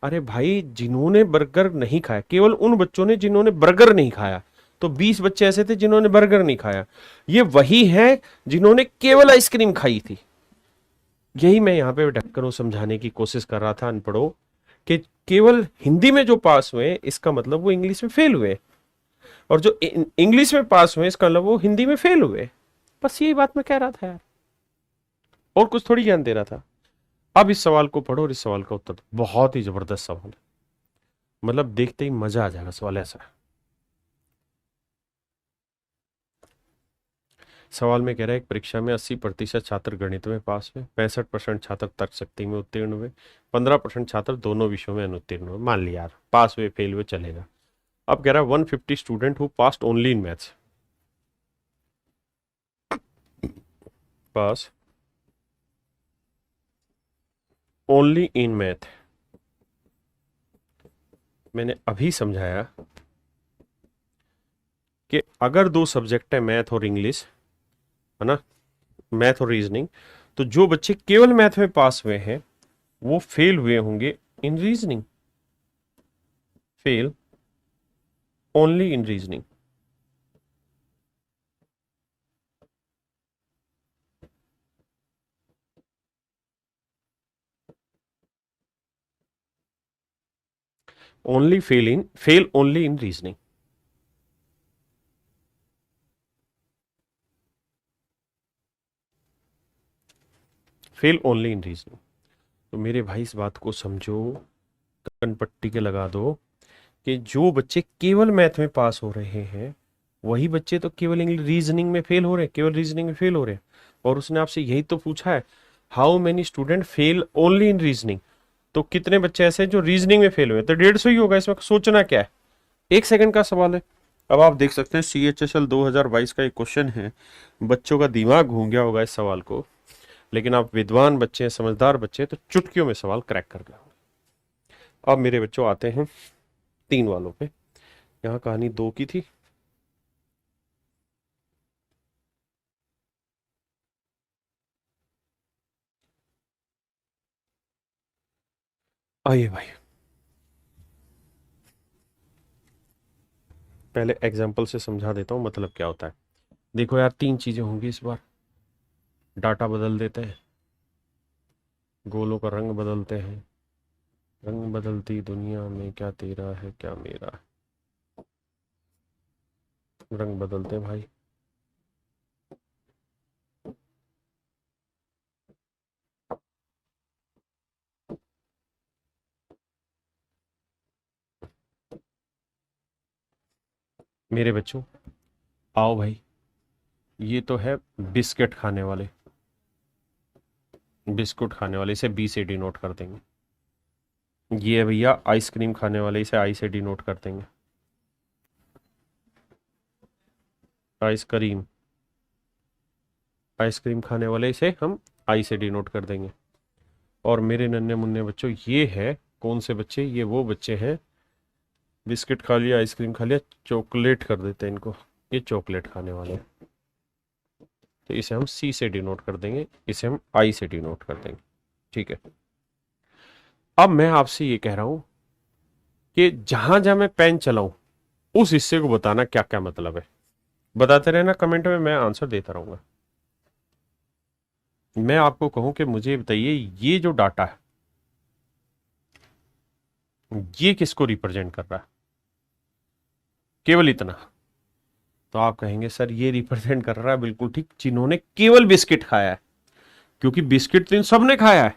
अरे भाई जिन्होंने बर्गर नहीं खाया, केवल उन बच्चों ने जिन्होंने बर्गर नहीं खाया। तो 20 बच्चे ऐसे थे जिन्होंने बर्गर नहीं खाया। ये वही है जिन्होंने केवल आइसक्रीम खाई थी। यही मैं यहाँ पे ढक्कनों समझाने की कोशिश कर रहा था अनपढ़ों कि केवल हिंदी में जो पास हुए इसका मतलब वो इंग्लिश में फेल हुए, और जो इंग्लिश में पास हुए इसका मतलब वो हिंदी में फेल हुए। बस यही बात मैं कह रहा था यार, और कुछ थोड़ी ज्ञान दे रहा था। अब इस सवाल को पढ़ो और इस सवाल का उत्तर दो। बहुत ही जबरदस्त सवाल है, मतलब देखते ही मजा आ जाएगा। सवाल ऐसा है। सवाल में कह रहा है एक परीक्षा में 80% छात्र गणित में पास हुए, 65% छात्र तर्कशक्ति में उत्तीर्ण हुए, 15% छात्र दोनों विषयों में अनुत्तीर्ण हुए। मान लिया यार पास हुए फेल हुए चलेगा। अब कह रहा है 150 student who passed only in maths. Pass only in math. मैंने अभी समझाया कि अगर दो सब्जेक्ट है मैथ और इंग्लिश, है ना, मैथ और रीजनिंग, तो जो बच्चे केवल मैथ में पास हुए हैं वो फेल हुए होंगे इन reasoning. Fail only in reasoning. Only fail only in reasoning. Fail only in reasoning. तो मेरे भाई इस बात को समझो, कनपट्टी के लगा दो कि जो बच्चे केवल मैथ में पास हो रहे हैं वही बच्चे तो केवल इंग्लिश रीजनिंग में फेल हो रहे हैं, केवल रीजनिंग में फेल हो रहे हैं। और उसने आपसे यही तो पूछा है how many student fail only in reasoning. तो कितने बच्चे ऐसे हैं जो रीजनिंग में फेल हुए? तो 150 ही होगा। इसमें सोचना क्या है, 1 सेकंड का सवाल है। अब आप देख सकते हैं CHSL 2022 का एक क्वेश्चन है। बच्चों का दिमाग घूम गया होगा इस सवाल को, लेकिन आप विद्वान बच्चे हैं, समझदार बच्चे हैं, तो चुटकियों में सवाल क्रैक कर गए। अब मेरे बच्चों आते हैं 3 वालों पे। यहाँ कहानी 2 की थी। आइए भाई पहले एग्जाम्पल से समझा देता हूँ मतलब क्या होता है। देखो यार 3 चीजें होंगी इस बार। डाटा बदल देते हैं, गोलों का रंग बदलते हैं, रंग बदलती दुनिया में क्या तेरा है क्या मेरा है। रंग बदलते हैं भाई। मेरे बच्चों आओ भाई, ये तो है बिस्किट खाने वाले। बिस्कुट खाने वाले इसे बी से डिनोट कर देंगे। ये है भैया आइसक्रीम खाने वाले, इसे आई से डिनोट कर देंगे। आइसक्रीम, आइसक्रीम खाने वाले इसे हम आई से डिनोट कर देंगे। और मेरे नन्हे मुन्ने बच्चों ये है कौन से बच्चे? ये वो बच्चे हैं बिस्किट खा लिया, आइसक्रीम खा लिया, चॉकलेट कर देते हैं इनको। ये चॉकलेट खाने वाले हैं। तो इसे हम सी से डिनोट कर देंगे, इसे हम आई से डिनोट कर देंगे। ठीक है। अब मैं आपसे ये कह रहा हूं कि जहां जहां मैं पेन चलाऊं उस हिस्से को बताना क्या क्या मतलब है। बताते रहना कमेंट में, मैं आंसर देता रहूंगा। मैं आपको कहूं कि मुझे बताइए ये जो डाटा है ये किसको रिप्रेजेंट कर रहा है? केवल इतना, तो आप कहेंगे सर ये रिप्रेजेंट कर रहा है बिल्कुल ठीक, जिन्होंने केवल बिस्किट खाया है, क्योंकि बिस्किट तो इन सबने खाया है,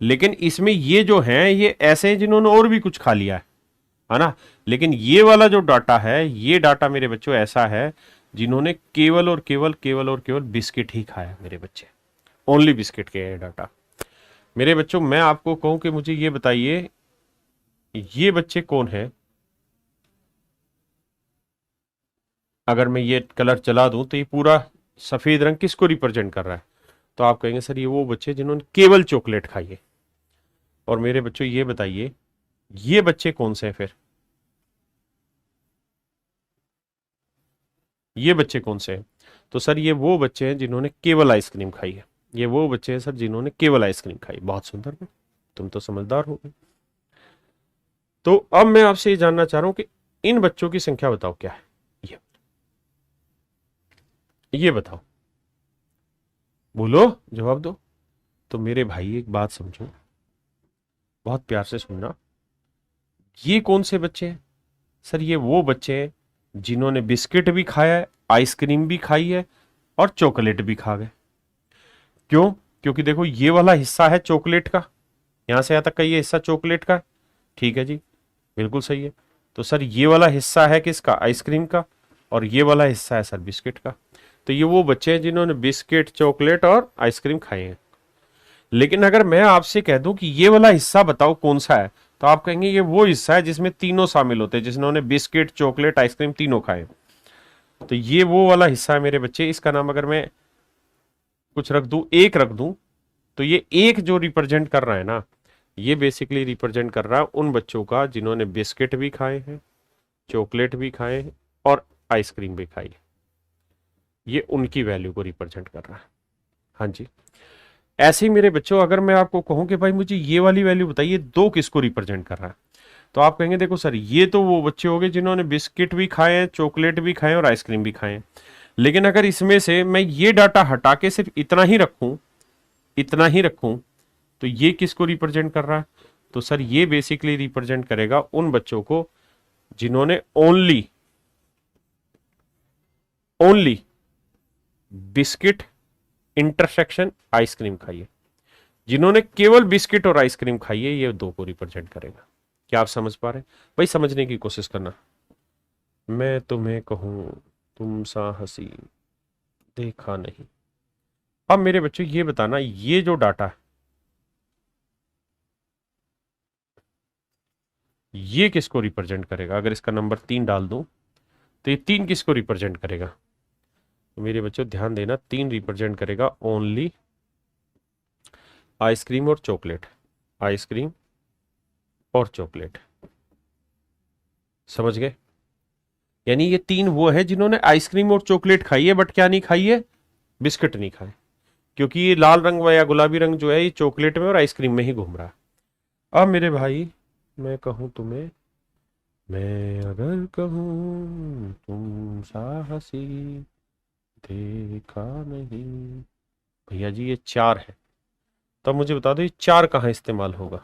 लेकिन इसमें ये जो है ये ऐसे हैं जिन्होंने और भी कुछ खा लिया है ना। लेकिन ये वाला जो डाटा है, ये डाटा मेरे बच्चों ऐसा है जिन्होंने केवल और केवल केवल और केवल बिस्किट ही खाया, मेरे बच्चे ओनली बिस्किट के है डाटा। मेरे बच्चों मैं आपको कहूं कि मुझे ये बताइए ये बच्चे कौन है, अगर मैं ये कलर चला दूं तो ये पूरा सफेद रंग किसको रिप्रेजेंट कर रहा है, तो आप कहेंगे सर ये वो बच्चे जिन्होंने केवल चॉकलेट खाई है। और मेरे बच्चों ये बताइए ये बच्चे कौन से हैं फिर, ये बच्चे कौन से हैं, तो सर ये वो बच्चे हैं जिन्होंने केवल आइसक्रीम खाई है, ये वो बच्चे हैं सर जिन्होंने केवल आइसक्रीम खाई। बहुत सुंदर, तुम तो समझदार हो गए। तो अब मैं आपसे ये जानना चाह रहा हूं कि इन बच्चों की संख्या बताओ क्या है, ये बताओ, बोलो, जवाब दो। तो मेरे भाई एक बात समझो, बहुत प्यार से सुनना, ये कौन से बच्चे हैं, सर ये वो बच्चे हैं जिन्होंने बिस्किट भी खाया है, आइसक्रीम भी खाई है और चॉकलेट भी खा गए। क्यों? क्योंकि देखो ये वाला हिस्सा है चॉकलेट का, यहां से यहां तक का ये हिस्सा चॉकलेट का, ठीक है जी, बिल्कुल सही है। तो सर ये वाला हिस्सा है किसका, आइसक्रीम का, और ये वाला हिस्सा है सर बिस्किट का। तो ये वो बच्चे हैं जिन्होंने बिस्किट, चॉकलेट और आइसक्रीम खाए हैं। लेकिन अगर मैं आपसे कह दूं कि ये वाला हिस्सा बताओ कौन सा है, तो आप कहेंगे ये वो हिस्सा है जिसमें तीनों शामिल होते हैं, जिन्होंने बिस्किट, चॉकलेट, आइसक्रीम तीनों खाए। तो ये वो वाला हिस्सा है मेरे बच्चे, इसका नाम अगर मैं कुछ रख दूं, एक रख दूं, तो ये एक जो रिप्रेजेंट कर रहा है ना, ये बेसिकली रिप्रेजेंट कर रहा है उन बच्चों का जिन्होंने बिस्किट भी खाए हैं, चॉकलेट भी खाए हैं और आइसक्रीम भी खाई है। ये उनकी वैल्यू को रिप्रेजेंट कर रहा है। हाँ जी, ऐसे ही मेरे बच्चों अगर मैं आपको कहूं कि भाई मुझे ये वाली वैल्यू बताइए, दो किसको रिप्रेजेंट कर रहा है, तो आप कहेंगे देखो सर ये तो वो बच्चे हो गए जिन्होंने बिस्किट भी खाए हैं, चॉकलेट भी खाए और आइसक्रीम भी खाए हैं। लेकिन अगर इसमें से मैं ये डाटा हटा के सिर्फ इतना ही रखूं, इतना ही रखूं, तो ये किसको रिप्रेजेंट कर रहा है, तो सर ये बेसिकली रिप्रेजेंट करेगा उन बच्चों को जिन्होंने only only biscuit intersection ice cream खाई है, जिन्होंने केवल बिस्किट और आइसक्रीम खाई है, ये दो को रिप्रेजेंट करेगा। क्या आप समझ पा रहे हैं भाई? समझने की कोशिश करना। मैं तुम्हें कहूं तुम सा हंसी देखा नहीं। अब मेरे बच्चों ये बताना, ये जो डाटा है ये किसको रिप्रेजेंट करेगा, अगर इसका नंबर 3 डाल दूं तो ये 3 किसको रिप्रेजेंट करेगा, तो मेरे बच्चों ध्यान देना, 3 रिप्रेजेंट करेगा ओनली आइसक्रीम और चॉकलेट, आइसक्रीम और चॉकलेट। समझ गए? यानी ये 3 वो है जिन्होंने आइसक्रीम और चॉकलेट खाई है, बट क्या नहीं खाई है, बिस्किट नहीं खाए, क्योंकि ये लाल रंग या गुलाबी रंग जो है ये चॉकलेट में और आइसक्रीम में ही घूम रहा है। अब मेरे भाई मैं कहूं तुम्हें, मैं अगर कहूं तुम साहसी देखा नहीं, भैया जी ये 4 है, तब मुझे बता दो ये 4 कहाँ इस्तेमाल होगा,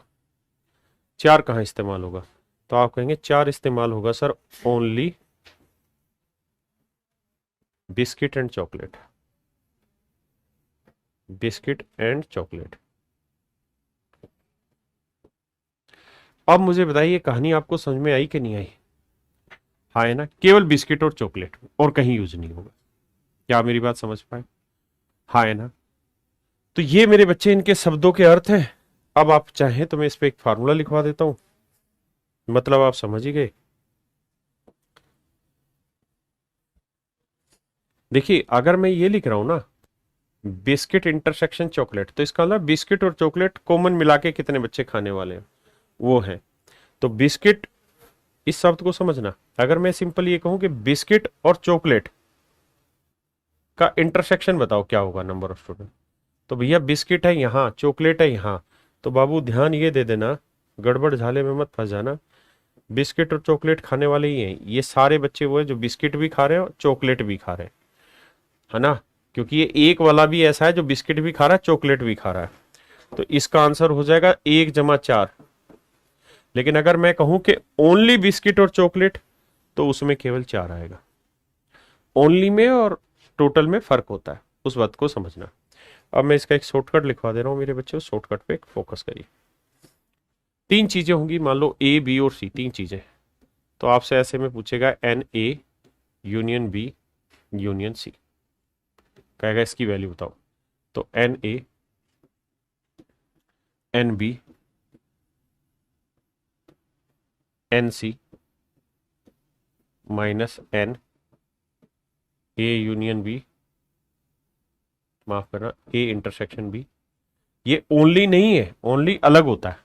4 कहाँ इस्तेमाल होगा, तो आप कहेंगे 4 इस्तेमाल होगा sir only biscuit and chocolate, biscuit and chocolate. अब मुझे बताइए कहानी आपको समझ में आई कि नहीं आई? हाँ है ना, केवल बिस्किट और चॉकलेट और कहीं यूज नहीं होगा। क्या आप मेरी बात समझ पाए? हाँ है ना। तो ये मेरे बच्चे इनके शब्दों के अर्थ हैं। अब आप चाहें तो मैं इस पे एक फार्मूला लिखवा देता हूं, मतलब आप समझ ही गए। देखिए अगर मैं ये लिख रहा हूं ना बिस्किट इंटरसेक्शन चॉकलेट, तो इसका मतलब बिस्किट और चॉकलेट कॉमन मिला के कितने बच्चे खाने वाले हैं वो है। तो बिस्किट, इस शब्द को समझना, अगर मैं सिंपल ये कहूं कि बिस्किट और चॉकलेट का इंटरसेक्शन बताओ क्या होगा नंबर ऑफ स्टूडेंट, तो भैया बिस्किट है यहां, चॉकलेट है यहां, तो बाबू ध्यान ये दे देना, गड़बड़ झाले में मत फंस जाना, बिस्किट और चॉकलेट खाने वाले ही हैं ये सारे बच्चे, वो है जो बिस्किट भी खा रहे हैं और चॉकलेट भी खा रहे हैं, है ना, क्योंकि ये एक वाला भी ऐसा है जो बिस्किट भी खा रहा है, चॉकलेट भी खा रहा है। तो इसका आंसर हो जाएगा 1 जमा 4। लेकिन अगर मैं कहूं कि ओनली बिस्किट और चॉकलेट, तो उसमें केवल 4 आएगा। ओनली में और टोटल में फर्क होता है, उस बात को समझना। अब मैं इसका एक शॉर्टकट लिखवा दे रहा हूं मेरे बच्चों, शॉर्टकट पे फोकस करिए। तीन चीजें होंगी, मान लो ए बी और सी, तीन चीजें। तो आपसे ऐसे में पूछेगा N A union B union C, कहेगा इसकी वैल्यू बताओ। तो N A N B N C minus N A union B, माफ करना, ए इंटरसेक्शन बी। ये ओनली नहीं है, ओनली अलग होता है।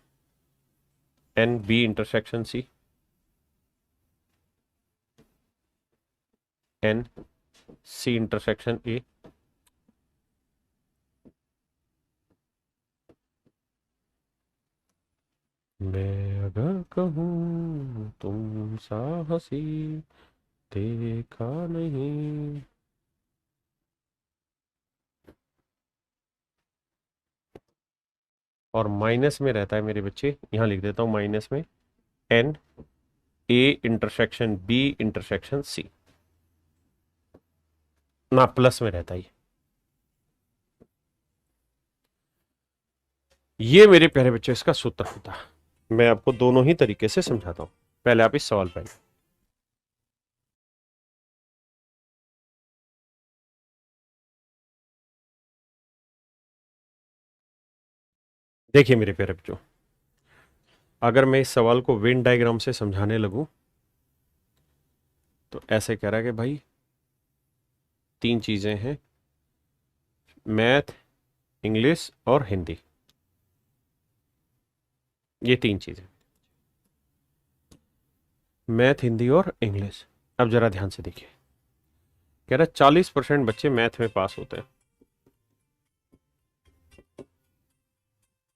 N B intersection C, N C intersection A. मैं अगर कहूं तुम साहसी देखा नहीं। और माइनस में रहता है मेरे बच्चे, यहां लिख देता हूं माइनस में, n A intersection B intersection C, ना प्लस में रहता है। ये मेरे प्यारे बच्चों इसका सूत्र होता है। मैं आपको दोनों ही तरीके से समझाता हूं। पहले आप इस सवाल पर देखिए मेरे प्यारे बच्चों, अगर मैं इस सवाल को वेन डायग्राम से समझाने लगूं तो ऐसे कह रहा है कि भाई तीन चीजें हैं, मैथ, इंग्लिश और हिंदी, ये तीन चीजें, मैथ, हिंदी और इंग्लिश। अब जरा ध्यान से देखिए, कह रहा है 40% बच्चे मैथ में पास होते हैं,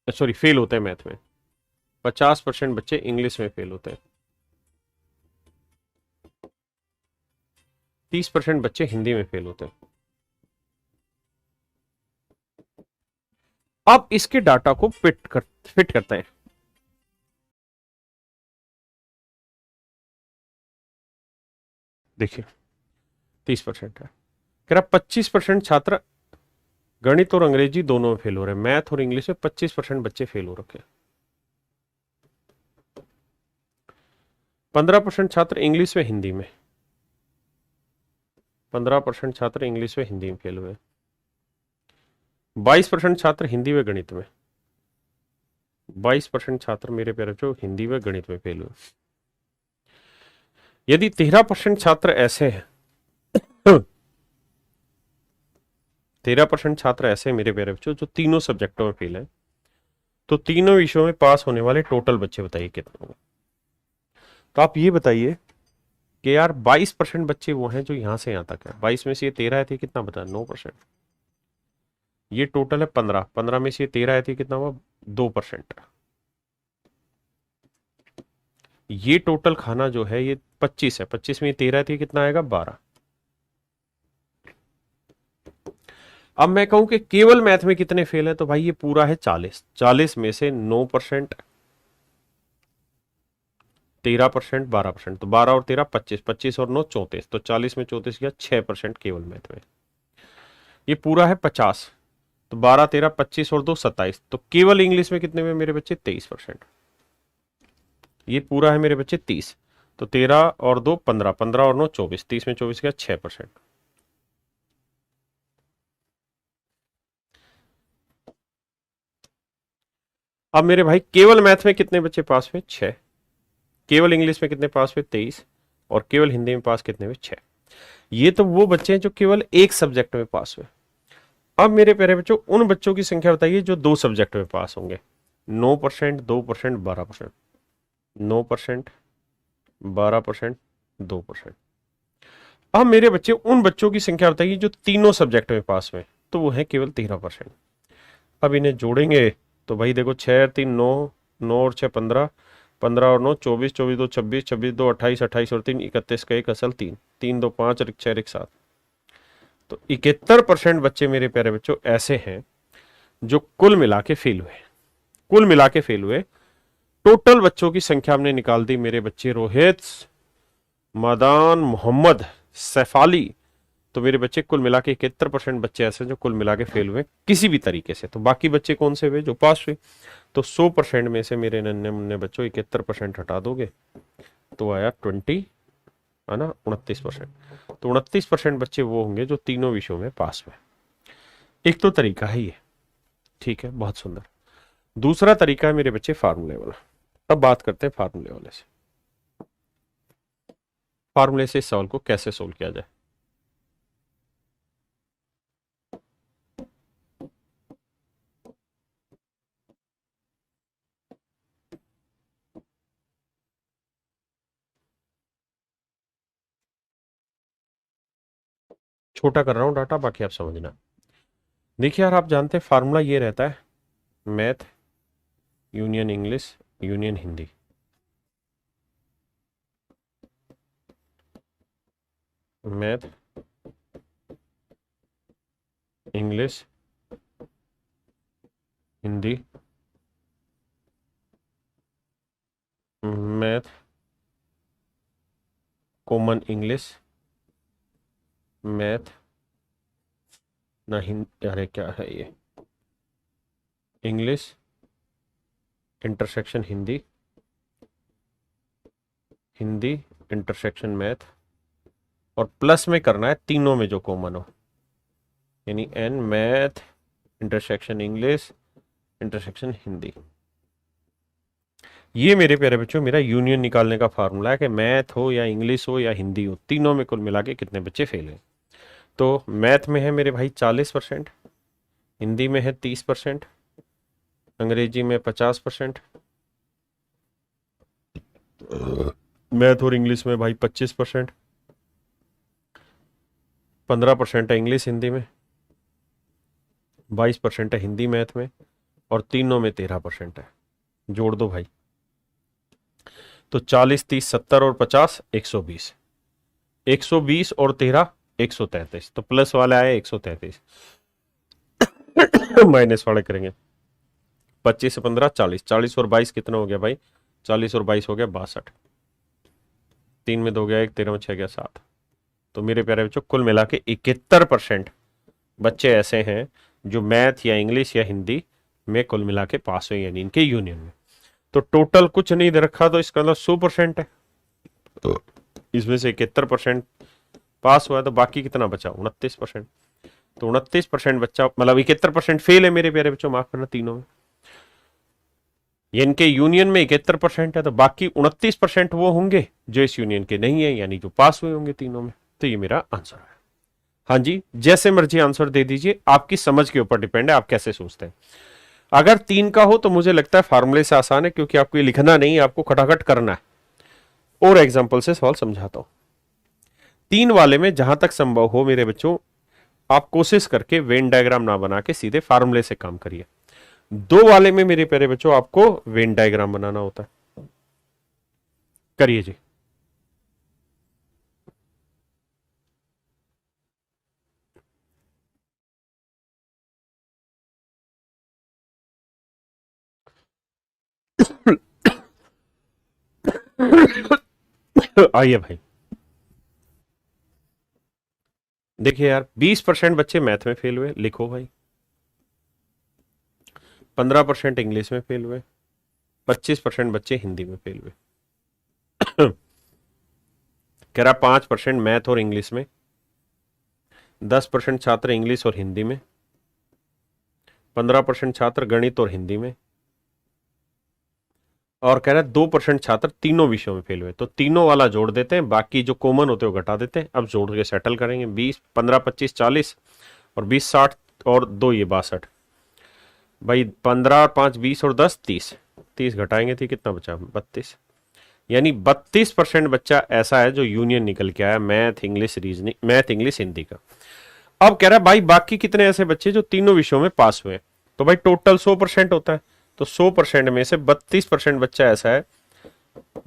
सॉरी फेल होते हैं मैथ में, 50% बच्चे इंग्लिश में फेल होते हैं, 30% बच्चे हिंदी में फेल होते हैं। अब इसके डाटा को फिट करते हैं। देखिए 30% है, कह रहा 25% छात्र गणित और अंग्रेजी दोनों में फेल हो रहे हैं, मैथ और इंग्लिश में 25% बच्चे फेल हो रखे हैं। 15% छात्र इंग्लिश में हिंदी में, 15% छात्र इंग्लिश में हिंदी में फेल हुए, 22% छात्र हिंदी में गणित में, 22% छात्र मेरे प्यारे बच्चों हिंदी में गणित में फेल हुए। यदि 13% छात्र ऐसे हैं 13% छात्र ऐसे मेरे प्यारे बच्चों जो तीनों सब्जेक्टों में फेल है, तो तीनों विषयों में पास होने वाले टोटल बच्चे बताइए कितने होंगे। तो आप ये बताइए कि यार 22% बच्चे वो हैं जो यहां से यहां तक है, 22 में से ये 13 है थी, कितना बता, 9%। ये टोटल है 15, 15 में से ये 13 है थी, कितना हुआ, 2%। ये टोटल खाना जो है ये 25 है, 25 में ये 13 थी, कितना आएगा, 12। अब मैं कहूं कि केवल मैथ में कितने फेल है, तो भाई ये पूरा है 40, 40 में से 9%, 13%, 12%, तो 12 और 13 25, 25 और 9 34, तो 40 में 34 गया, 6% केवल मैथ में। ये पूरा है 50, तो 12 13 25 और 2 27, तो केवल इंग्लिश में कितने में मेरे बच्चे, 23%। ये पूरा है मेरे बच्चे 30, तो 13 और 2 15, 15 और 9 24, 30 में 24 गया, 6%। अब मेरे भाई केवल मैथ में कितने बच्चे पास हुए, 6, केवल इंग्लिश में कितने पास हुए, 23, और केवल हिंदी में पास कितने हुए, 6। ये तो वो बच्चे हैं जो केवल एक सब्जेक्ट में पास हुए। अब मेरे प्यारे बच्चों उन बच्चों की संख्या बताइए जो 2 सब्जेक्ट में पास होंगे। 9%, 2%, 12%, 9%, 12%, 2%। अब मेरे बच्चे उन बच्चों की संख्या बताइए जो तीनों सब्जेक्ट में पास हुए, तो वो है केवल 13%। अब इन्हें जोड़ेंगे तो भाई देखो 6 3 9, 9 और 6 15, 15 और 9 24, 24 2 26, 26 2 28, 28 और 3 31 का 1 असल 3, 3 2 5 और 6 1 7, तो 71% बच्चे मेरे प्यारे बच्चों ऐसे हैं जो कुल मिला के फेल हुए। कुल मिला के फेल हुए। टोटल बच्चों की संख्या हमने निकाल दी मेरे बच्चे रोहित, मदान, मोहम्मद, सैफ अली, तो मेरे बच्चे कुल मिला के 71% बच्चे ऐसे जो कुल मिला के फेल हुए किसी भी तरीके से। तो बाकी बच्चे कौन से हुए जो पास हुए? तो 100% में से मेरे नन्हे मुन्ने बच्चों 71% हटा दोगे तो आया 20, है ना, 29%। तो 29% बच्चे वो होंगे जो तीनों विषयों में पास हुए। एक तो तरीका है ये, ठीक है, बहुत सुंदर। दूसरा तरीका है मेरे बच्चे फार्मूले वाला। अब बात करते हैं फार्मूले वाले से। फार्मूले से इस सवाल को कैसे सोल्व किया जाए। छोटा कर रहा हूं डाटा, बाकी आप समझना। देखिए यार, आप जानते हैं फार्मूला ये रहता है, math union English union Hindi. Math English Hindi, math common English, math ना हिंदी, अरे क्या है ये, English intersection Hindi, Hindi intersection math, और प्लस में करना है तीनों में जो कॉमन हो, यानी n math intersection English intersection Hindi. ये मेरे प्यारे बच्चों मेरा यूनियन निकालने का फार्मूला है कि मैथ हो या इंग्लिश हो या हिंदी हो, तीनों में कुल मिला के कितने बच्चे फेल हैं। तो मैथ में है मेरे भाई 40%, हिंदी में है 30%, अंग्रेजी में 50%, मैथ और इंग्लिश में भाई 25%, 15% है इंग्लिश हिंदी में, 22% है हिंदी मैथ में, और तीनों में 13% है। जोड़ दो भाई, तो 40 30 70 और 50 120, 120 और 13 133। तो प्लस वाले आए 133, माइनस वाले करेंगे 25 से 15 40, 40 और 22 कितना हो गया भाई? 40 और 22 हो गया 62, 3 में 2 गया 1, 13 में 6 गया 7। तो मेरे प्यारे बच्चों कुल मिला के 71% बच्चे ऐसे हैं जो मैथ या इंग्लिश या हिंदी में कुल मिला के पास हुए, यानी इनके यूनियन में। तो टोटल कुछ नहीं दे रखा, तो इसका मतलब 100% है। तो इसमें से 71% पास हुआ, तो बाकी कितना बचा? 29%। तो 29% बच्चा, मतलब 71% फेल है मेरे प्यारे बच्चों, माफ करना, तीनों में। ये इनके यूनियन में 71% है, तो बाकी 29% वो होंगे जो इस यूनियन के नहीं है, यानी जो पास हुए होंगे तीनों में। तो ये मेरा आंसर है। हाँ जी, जैसे मर्जी आंसर दे दीजिए, आपकी समझ के ऊपर डिपेंड है, आप कैसे सोचते हैं। अगर 3 का हो तो मुझे लगता है फार्मूले से आसान है, क्योंकि आपको ये लिखना नहीं है, आपको खटाखट करना है। और एग्जाम्पल से सवाल समझाता हूं। 3 वाले में जहां तक संभव हो मेरे बच्चों, आप कोशिश करके वेन डायग्राम ना बना के सीधे फार्मूले से काम करिए। 2 वाले में मेरे प्यारे बच्चों आपको वेन डायग्राम बनाना होता है। करिए जी। आइए भाई, देखिए यार, 20% बच्चे मैथ में फेल हुए, लिखो भाई। 15% इंग्लिश में फेल हुए, 25% बच्चे हिंदी में फेल हुए। कह रहा 5% मैथ और इंग्लिश में, 10% छात्र इंग्लिश और हिंदी में, 15% छात्र गणित और हिंदी में, और कह रहा है 2% छात्र तीनों विषयों में फेल हुए। तो तीनों वाला जोड़ देते हैं, बाकी जो कॉमन होते हैं वो घटा देते हैं। अब जोड़ के सेटल करेंगे, 20 15 25 40 और 20 60 और 2 ये 62 भाई, 15 5 20 और 10 30, 30 घटाएंगे थी, कितना बचा? 32। यानी 32% बच्चा ऐसा है जो यूनियन निकल के आया math English reasoning, math English Hindi का। अब कह रहा है भाई बाकी कितने ऐसे बच्चे जो तीनों विषयों में पास हुए? तो भाई टोटल 100% होता है, तो 100% में से 32% बच्चा ऐसा है,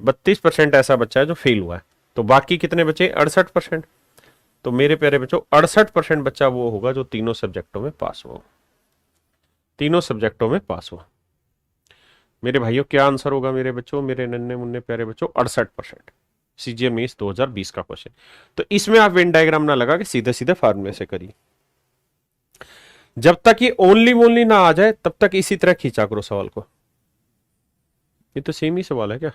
32% ऐसा बच्चा है जो फेल हुआ है। तो बाकी कितने बचे? 68%। तो मेरे प्यारे बच्चों 68% बच्चा वो होगा जो तीनों सब्जेक्टों में पास हुआ, तीनों सब्जेक्टों में पास हुआ। मेरे भाइयों क्या आंसर होगा मेरे बच्चों, मेरे नन्हे मुन्ने प्यारे बच्चों? 68%। CGMA 2020 का क्वेश्चन। तो इसमें आप वेन डायग्राम ना लगा के सीधे सीधे फार्मूले से करिए। जब तक ये ओनली ओनली ना आ जाए तब तक इसी तरह खींचा करो सवाल को। ये तो सेम ही सवाल है क्या?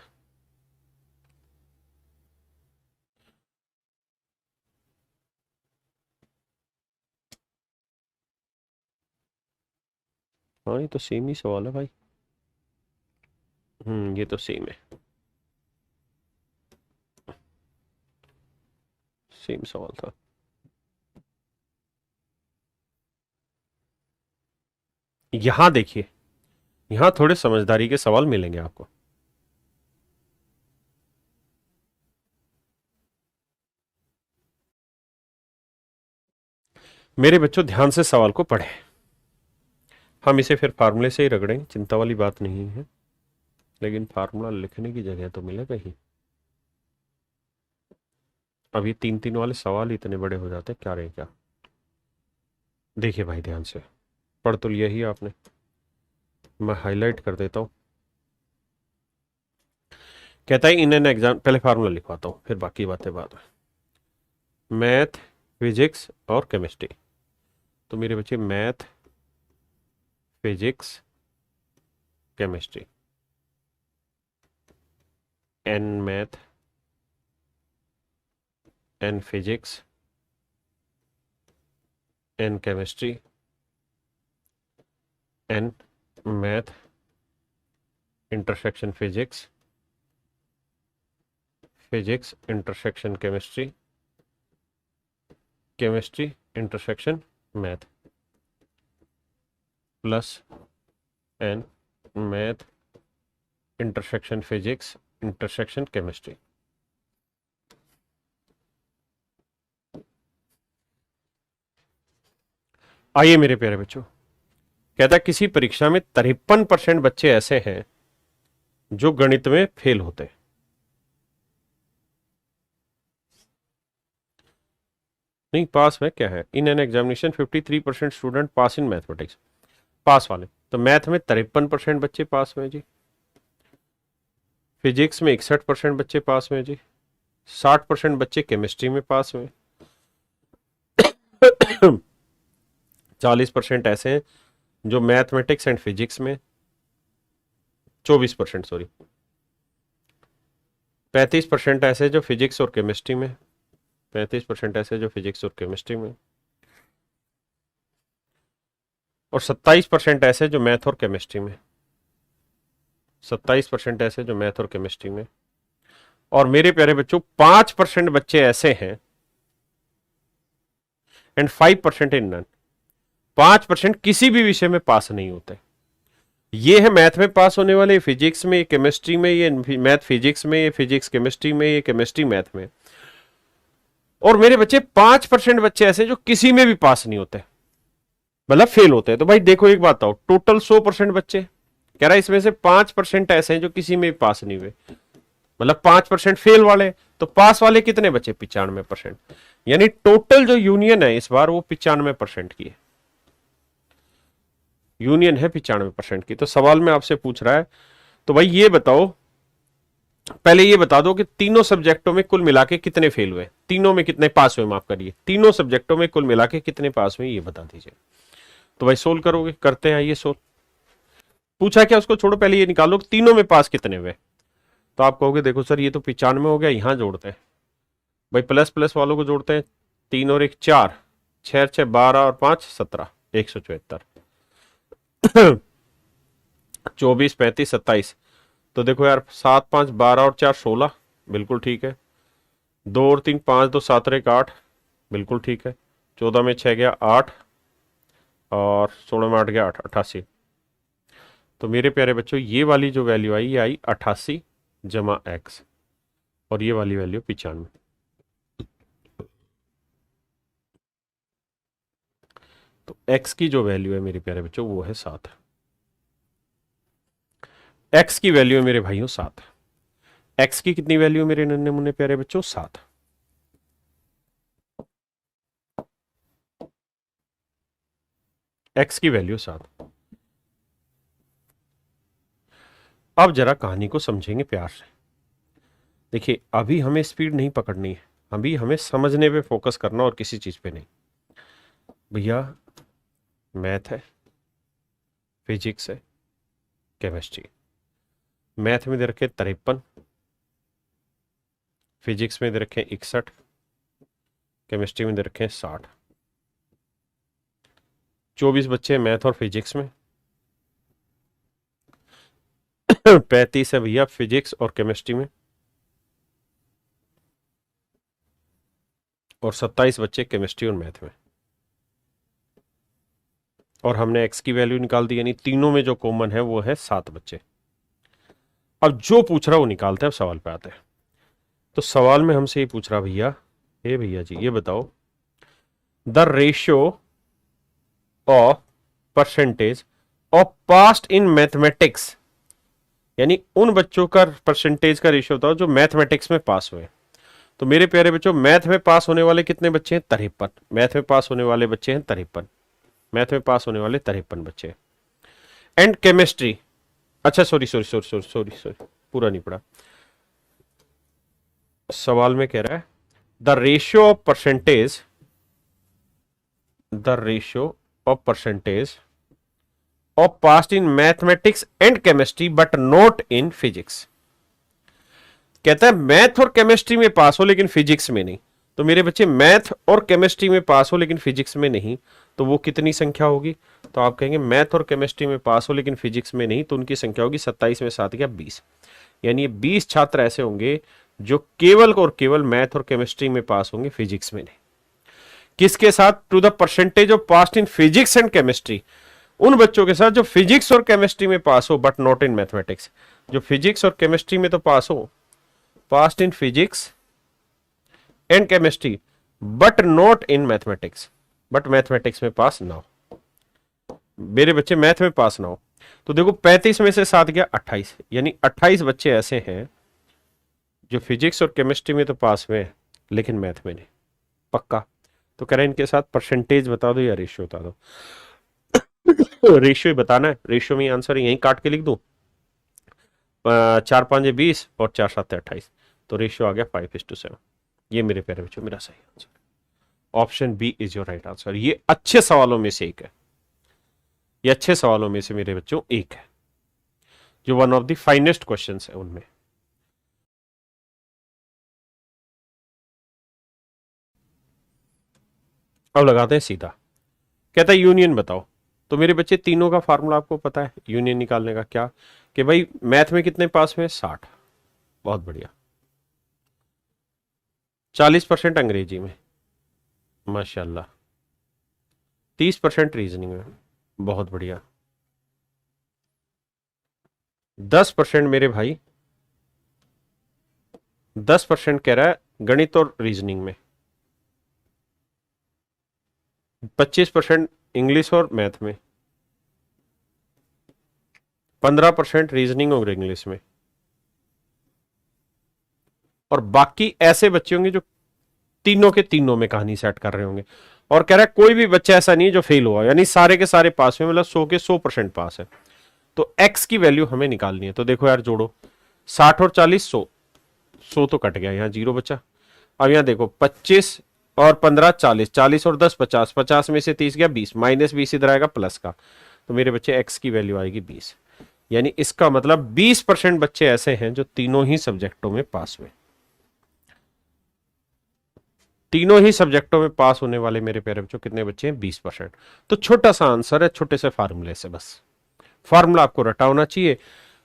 हाँ, ये तो सेम ही सवाल है भाई। ये तो सेम है, सेम सवाल था। यहां देखिए, यहां थोड़े समझदारी के सवाल मिलेंगे आपको। मेरे बच्चों ध्यान से सवाल को पढ़े। हम इसे फिर फार्मूले से ही रगड़ेंगे, चिंता वाली बात नहीं है, लेकिन फार्मूला लिखने की जगह तो मिले कहीं। अब ये 3-3 वाले सवाल इतने बड़े हो जाते हैं, क्या रहे क्या। देखिए भाई ध्यान से, पढ़ तो लिया ही आपने, मैं हाईलाइट कर देता हूं। कहता है इन एन एग्जाम, पहले फार्मूला लिखवाता हूं फिर बाकी बातें बाद में। मैथ, फिजिक्स और केमिस्ट्री। तो मेरे बच्चे math, physics, chemistry. N math, n physics, n chemistry, n math intersection physics, physics intersection chemistry, chemistry intersection math, plus n math intersection physics intersection chemistry. आइए मेरे प्यारे बच्चों, कहता है किसी परीक्षा में 53% बच्चे ऐसे हैं जो गणित में फेल होते हैं। नहीं, पास में क्या है, in an examination 53% student pass in mathematics. Pass वाले तो मैथ में 53% बच्चे पास में जी, फिजिक्स में 61% बच्चे पास में जी, 60% बच्चे केमिस्ट्री में पास में, 40% ऐसे हैं जो मैथमेटिक्स एंड फिजिक्स में, 24% सॉरी, 35% ऐसे जो फिजिक्स और केमिस्ट्री में, 35% ऐसे जो फिजिक्स और केमिस्ट्री में, और 27% ऐसे जो मैथ और केमिस्ट्री में, 27% ऐसे जो मैथ और केमिस्ट्री में। और मेरे प्यारे बच्चों 5% बच्चे ऐसे हैं एंड 5% इन नन, 5% किसी भी विषय में पास नहीं होते। ये है मैथ में पास होने वाले, फिजिक्स में, केमिस्ट्री में, ये मैथ फिजिक्स में, ये फिजिक्स केमिस्ट्री में, ये केमिस्ट्री मैथ में। और मेरे बच्चे 5% बच्चे ऐसे जो किसी में भी पास नहीं होते, मतलब फेल होते हैं। तो भाई देखो एक बात बताओ, टोटल 100% बच्चे, कह रहा है इसमें से 5% ऐसे हैं जो किसी में भी पास नहीं हुए, मतलब 5% फेल वाले। तो पास वाले कितने बचे, 95%। यानी टोटल जो यूनियन है इस बार वो 95% की है, यूनियन है 95% की। तो सवाल में आपसे पूछ रहा है, तो भाई ये बताओ, पहले ये बता दो कि तीनों सब्जेक्टों में कुल मिला के कितने फेल हुए, तीनों में कितने पास हुए, माफ करिए, तीनों सब्जेक्टों में कुल मिला के कितने पास हुए ये बता दीजिए। तो भाई सोल्व करोगे, करते हैं ये सोल्व। पूछा क्या, उसको छोड़ो, पहले ये निकालो तीनों में पास कितने हुए। तो आप कहोगे देखो सर ये तो 95 हो गया, यहां जोड़ते हैं भाई, प्लस प्लस वालों को जोड़ते हैं, 3 और 1 4, 6 6 12 और 5 17, 174, 24 35 27। तो देखो यार 7 5 12 और 4 16, बिल्कुल ठीक है। 2 और 3 5 2 7 और 1 8, बिल्कुल ठीक है। 14 में 6 गया 8, और 16 में 8 गया 8, 88। तो मेरे प्यारे बच्चों ये वाली जो वैल्यू आई, ये आई 88 जमा एक्स, और ये वाली वैल्यू 95। तो x की जो वैल्यू है मेरे प्यारे बच्चों वो है 7। x की वैल्यू है मेरे भाइयों 7। x की कितनी वैल्यू मेरे नन्हे मुन्ने प्यारे बच्चों, 7। x की वैल्यू 7। अब जरा कहानी को समझेंगे प्यार से। देखिए अभी हमें स्पीड नहीं पकड़नी है, अभी हमें समझने पे फोकस करना और किसी चीज पे नहीं। भैया मैथ है, फिजिक्स है, केमिस्ट्री। मैथ में दे रखे 53, फिजिक्स में दे रखे 61, केमिस्ट्री में दे रखे 60। 24 बच्चे हैं मैथ और फिजिक्स में। 35 है भैया फिजिक्स और केमिस्ट्री में, और 27 बच्चे केमिस्ट्री और मैथ में। और हमने एक्स की वैल्यू निकाल दी, यानी तीनों में जो कॉमन है वो है 7 बच्चे। अब जो पूछ रहा वो निकालते हैं, अब सवाल पे आते हैं। तो सवाल में हमसे ये पूछ रहा भैया, हे भैया जी ये बताओ the ratio of percentage of passed in mathematics, यानी उन बच्चों का परसेंटेज का रेशियो बताओ जो मैथमेटिक्स में पास हुए। तो मेरे प्यारे बच्चों मैथ में पास होने वाले कितने बच्चे हैं? 53। मैथ में पास होने वाले बच्चे हैं 53, मैथ में पास होने वाले 53 बच्चे। एंड केमिस्ट्री, अच्छा sorry sorry sorry sorry sorry sorry, पूरा नहीं पढ़ा। सवाल में कह रहा है the ratio of percentage, the ratio of percentage of passed in mathematics and chemistry but not in physics. कहता है मैथ और केमिस्ट्री में पास हो लेकिन फिजिक्स में नहीं। तो मेरे बच्चे मैथ और केमिस्ट्री में पास हो लेकिन फिजिक्स में नहीं, तो वो कितनी संख्या होगी? तो आप कहेंगे मैथ और केमिस्ट्री में पास हो लेकिन फिजिक्स में नहीं, तो उनकी संख्या होगी 27 में 7 गया 20। यानी 20 छात्र ऐसे होंगे जो केवल और केवल मैथ और केमिस्ट्री में पास होंगे, फिजिक्स में नहीं। किसके साथ? To the percentage of passed in physics and chemistry, उन बच्चों के साथ जो फिजिक्स और केमिस्ट्री में पास हो बट नॉट इन मैथमेटिक्स। जो फिजिक्स और केमिस्ट्री में तो पास हो, past in physics and chemistry but not in mathematics, but mathematics में पास ना हो। मेरे बच्चे मैथ में पास ना हो। तो देखो 35 में से 7 गया 28, यानी 28 बच्चे ऐसे हैं जो फिजिक्स और केमिस्ट्री में तो पास हुए हैं लेकिन मैथ में नहीं। पक्का? तो कह रहे हैं इनके साथ परसेंटेज बता दो या रेशियो बता दो। रेशियो ही बताना है, रेशियो में आंसर यहीं काट के लिख दूं। 4 5 20 और 4 7 28, तो रेशियो आ गया 5:7। ये मेरे प्यारे बच्चों मेरा सही answer. Option B is your right answer. ये अच्छे सवालों में से एक है, ये अच्छे सवालों में से मेरे बच्चों एक है, जो one of the finest questions है उनमें। अब लगाते हैं सीधा। कहता है यूनियन बताओ। तो मेरे बच्चे तीनों का फार्मूला आपको पता है यूनियन निकालने का, क्या कि भाई मैथ में कितने पास हुए? 60। बहुत बढ़िया। 40% अंग्रेजी में, माशाल्लाह। 30% रीजनिंग में, बहुत बढ़िया। 10% मेरे भाई, 10% कह रहा है गणित और रीजनिंग में। 25% इंग्लिश और मैथ में। 15% रीजनिंग और इंग्लिश में। और बाकी ऐसे बच्चे होंगे जो तीनों के तीनों में कहानी सेट कर रहे होंगे। और कह रहा है कोई भी बच्चा ऐसा नहीं है जो फेल हुआ, यानी सारे के सारे पास हुए, मतलब 100 के 100% पास है। तो एक्स की वैल्यू हमें निकालनी है। तो देखो यार जोड़ो, 60 और 40 100, 100 तो कट गया, यहाँ जीरो बचा। अब यहाँ देखो 25 और 15 40, 40 और 10 50, 50 में से 30 गया 20, -20 इधर आएगा प्लस का। तो मेरे बच्चे एक्स की वैल्यू आएगी 20। यानी इसका मतलब 20% बच्चे ऐसे हैं जो तीनों ही सब्जेक्टों में पास हुए। तीनों ही सब्जेक्टों में पास होने वाले मेरे प्यारे बच्चों कितने बच्चे हैं? 20%। तो छोटा सा आंसर है, छोटे से फार्मूले से बस। फार्मूला आपको रटा होना चाहिए,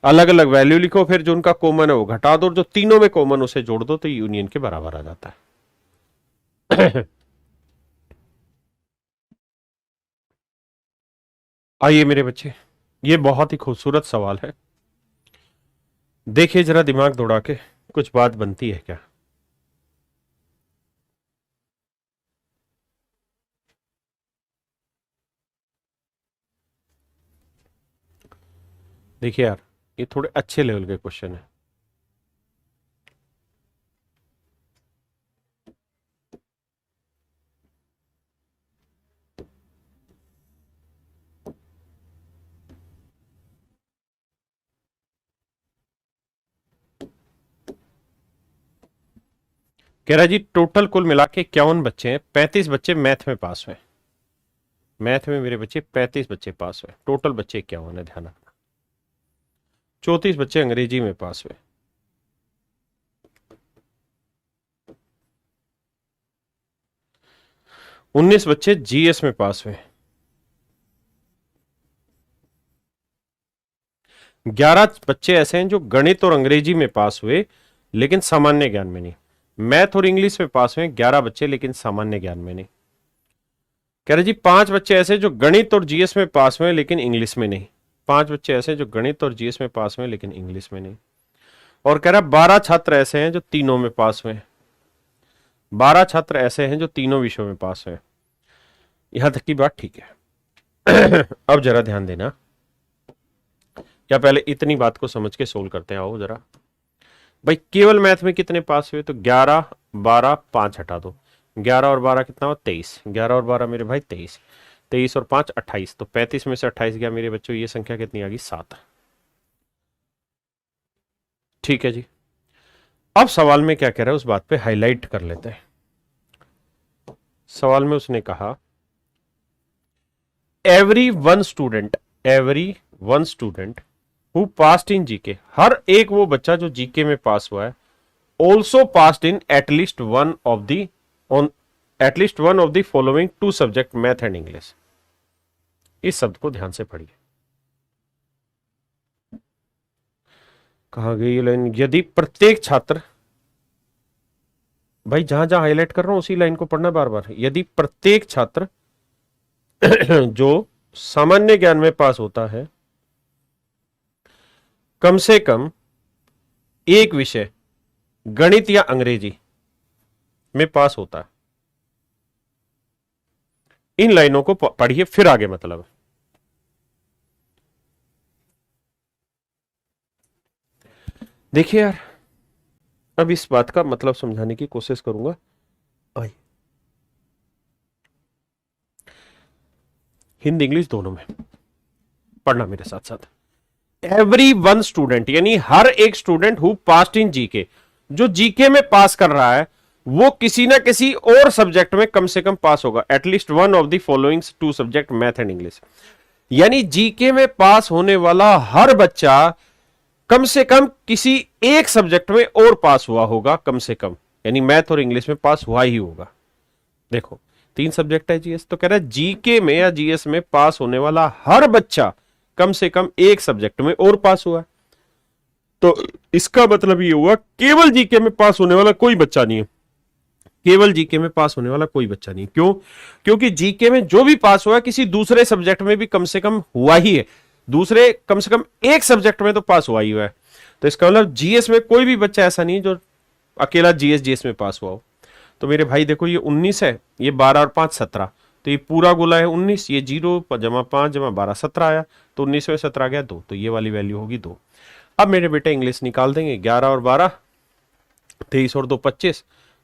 अलग अलग वैल्यू लिखो, फिर जो उनका कॉमन है वो घटा दो, और जो तीनों में कॉमन उसे जोड़ दो, तो यूनियन के बराबर आ जाता है। आइए मेरे बच्चे, ये बहुत ही खूबसूरत सवाल है। देखिए जरा दिमाग दौड़ा के, कुछ बात बनती है क्या? देखिए यार, ये थोड़े अच्छे लेवल के क्वेश्चन है। कह रहा जी टोटल कुल मिला के 51 बच्चे हैं, 35 बच्चे मैथ में पास हुए। मैथ में मेरे बच्चे 35 बच्चे पास हुए, टोटल बच्चे 51 है, ध्यान रखना। 34 बच्चे अंग्रेजी में पास हुए, 19 बच्चे जीएस में पास हुए, 11 बच्चे ऐसे हैं जो गणित और अंग्रेजी में पास हुए लेकिन सामान्य ज्ञान में नहीं। मैथ और इंग्लिश में पास हुए 11 बच्चे लेकिन सामान्य ज्ञान में नहीं। कह रहे जी 5 बच्चे ऐसे जो गणित और जीएस में पास हुए लेकिन इंग्लिश में नहीं। 5 बच्चे ऐसे जो गणित और जीएस में पास हुए लेकिन इंग्लिश में नहीं। और कह रहा 12 छात्र ऐसे हैं जो तीनों में पास हुए। 12 छात्र ऐसे हैं जो तीनों विषयों में पास हुए। यहां तक की बात ठीक है। अब जरा ध्यान देना, क्या पहले इतनी बात को समझ के सोल्व करते हैं। आओ जरा भाई, केवल मैथ में कितने पास हुए, तो 11, 12, 5 हटा दो, 11 और 12 कितना हुआ 23, 11 और 12 मेरे भाई 23, 23 और 5 28, तो 35 में से 28 गया मेरे बच्चों, ये संख्या कितनी आ गई 7। ठीक है जी। अब सवाल में क्या कह रहा है उस बात पे हाईलाइट कर लेते हैं। सवाल में उसने कहा every one student who passed in GK, हर एक वो बच्चा जो जीके में पास हुआ है, also passed in at least one of the following 2 subject math and English. इस शब्द को ध्यान से पढ़िए। कहां गई ये लाइन, यदि प्रत्येक छात्र, भाई जहां जहां हाईलाइट कर रहा हूं उसी लाइन को पढ़ना बार बार। यदि प्रत्येक छात्र जो सामान्य ज्ञान में पास होता है कम से कम एक विषय गणित या अंग्रेजी में पास होता है, इन लाइनों को पढ़िए फिर आगे मतलब। देखिए यार, अब इस बात का मतलब समझाने की कोशिश करूंगा। हिंदी इंग्लिश दोनों में पढ़ना मेरे साथ साथ। एवरी वन स्टूडेंट यानी हर एक student who passed in GK, जो जीके में पास कर रहा है वो किसी ना किसी और सब्जेक्ट में कम से कम पास होगा। At least one of the following 2 subject math and English, यानी जीके में पास होने वाला हर बच्चा कम से कम किसी एक सब्जेक्ट में और पास हुआ होगा, कम से कम, यानी मैथ और इंग्लिश में पास हुआ ही होगा। देखो 3 सब्जेक्ट है जीएस, तो कह रहा है जीके में या जीएस में पास होने वाला हर बच्चा कम से कम एक सब्जेक्ट में और पास हुआ। तो इसका मतलब ये हुआ केवल जीके में पास होने वाला कोई बच्चा नहीं है, केवल जीके में पास होने वाला कोई बच्चा नहीं। क्यों? क्योंकि जीके में जो भी पास हुआ किसी दूसरे सब्जेक्ट में भी कम से कम हुआ ही है, दूसरे कम से कम एक सब्जेक्ट में तो पास हुआ ही हुआ है। तो इसका मतलब जीएस में कोई भी बच्चा ऐसा नहीं जो अकेला जीएस में पास हुआ हो। तो मेरे भाई देखो ये 19 है, ये 12 और 5 17, तो ये पूरा गोला है 19, ये 0 जमा 5 जमा 12 17 आया, तो 19 में 17 गया 2, तो ये वाली वैल्यू होगी 2। अब मेरे बेटे इंग्लिश निकाल देंगे, 11 और 12 23 और 2 25,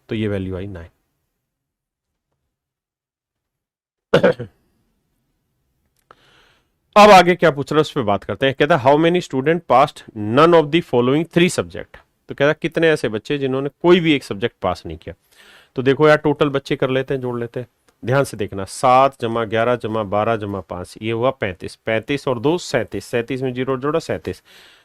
तो ये वैल्यू आई 9। अब आगे क्या पूछ रहा है उस पर बात करते हैं। कहता है how many student passed none of the following 3 subject, तो कहता है कितने ऐसे बच्चे जिन्होंने कोई भी एक सब्जेक्ट पास नहीं किया। तो देखो यार टोटल बच्चे कर लेते हैं, जोड़ लेते हैं, ध्यान से देखना। 7 जमा 11 जमा 12 जमा 5, ये हुआ 35, 35 और 2 37, 37 में 0 जोड़ा 37,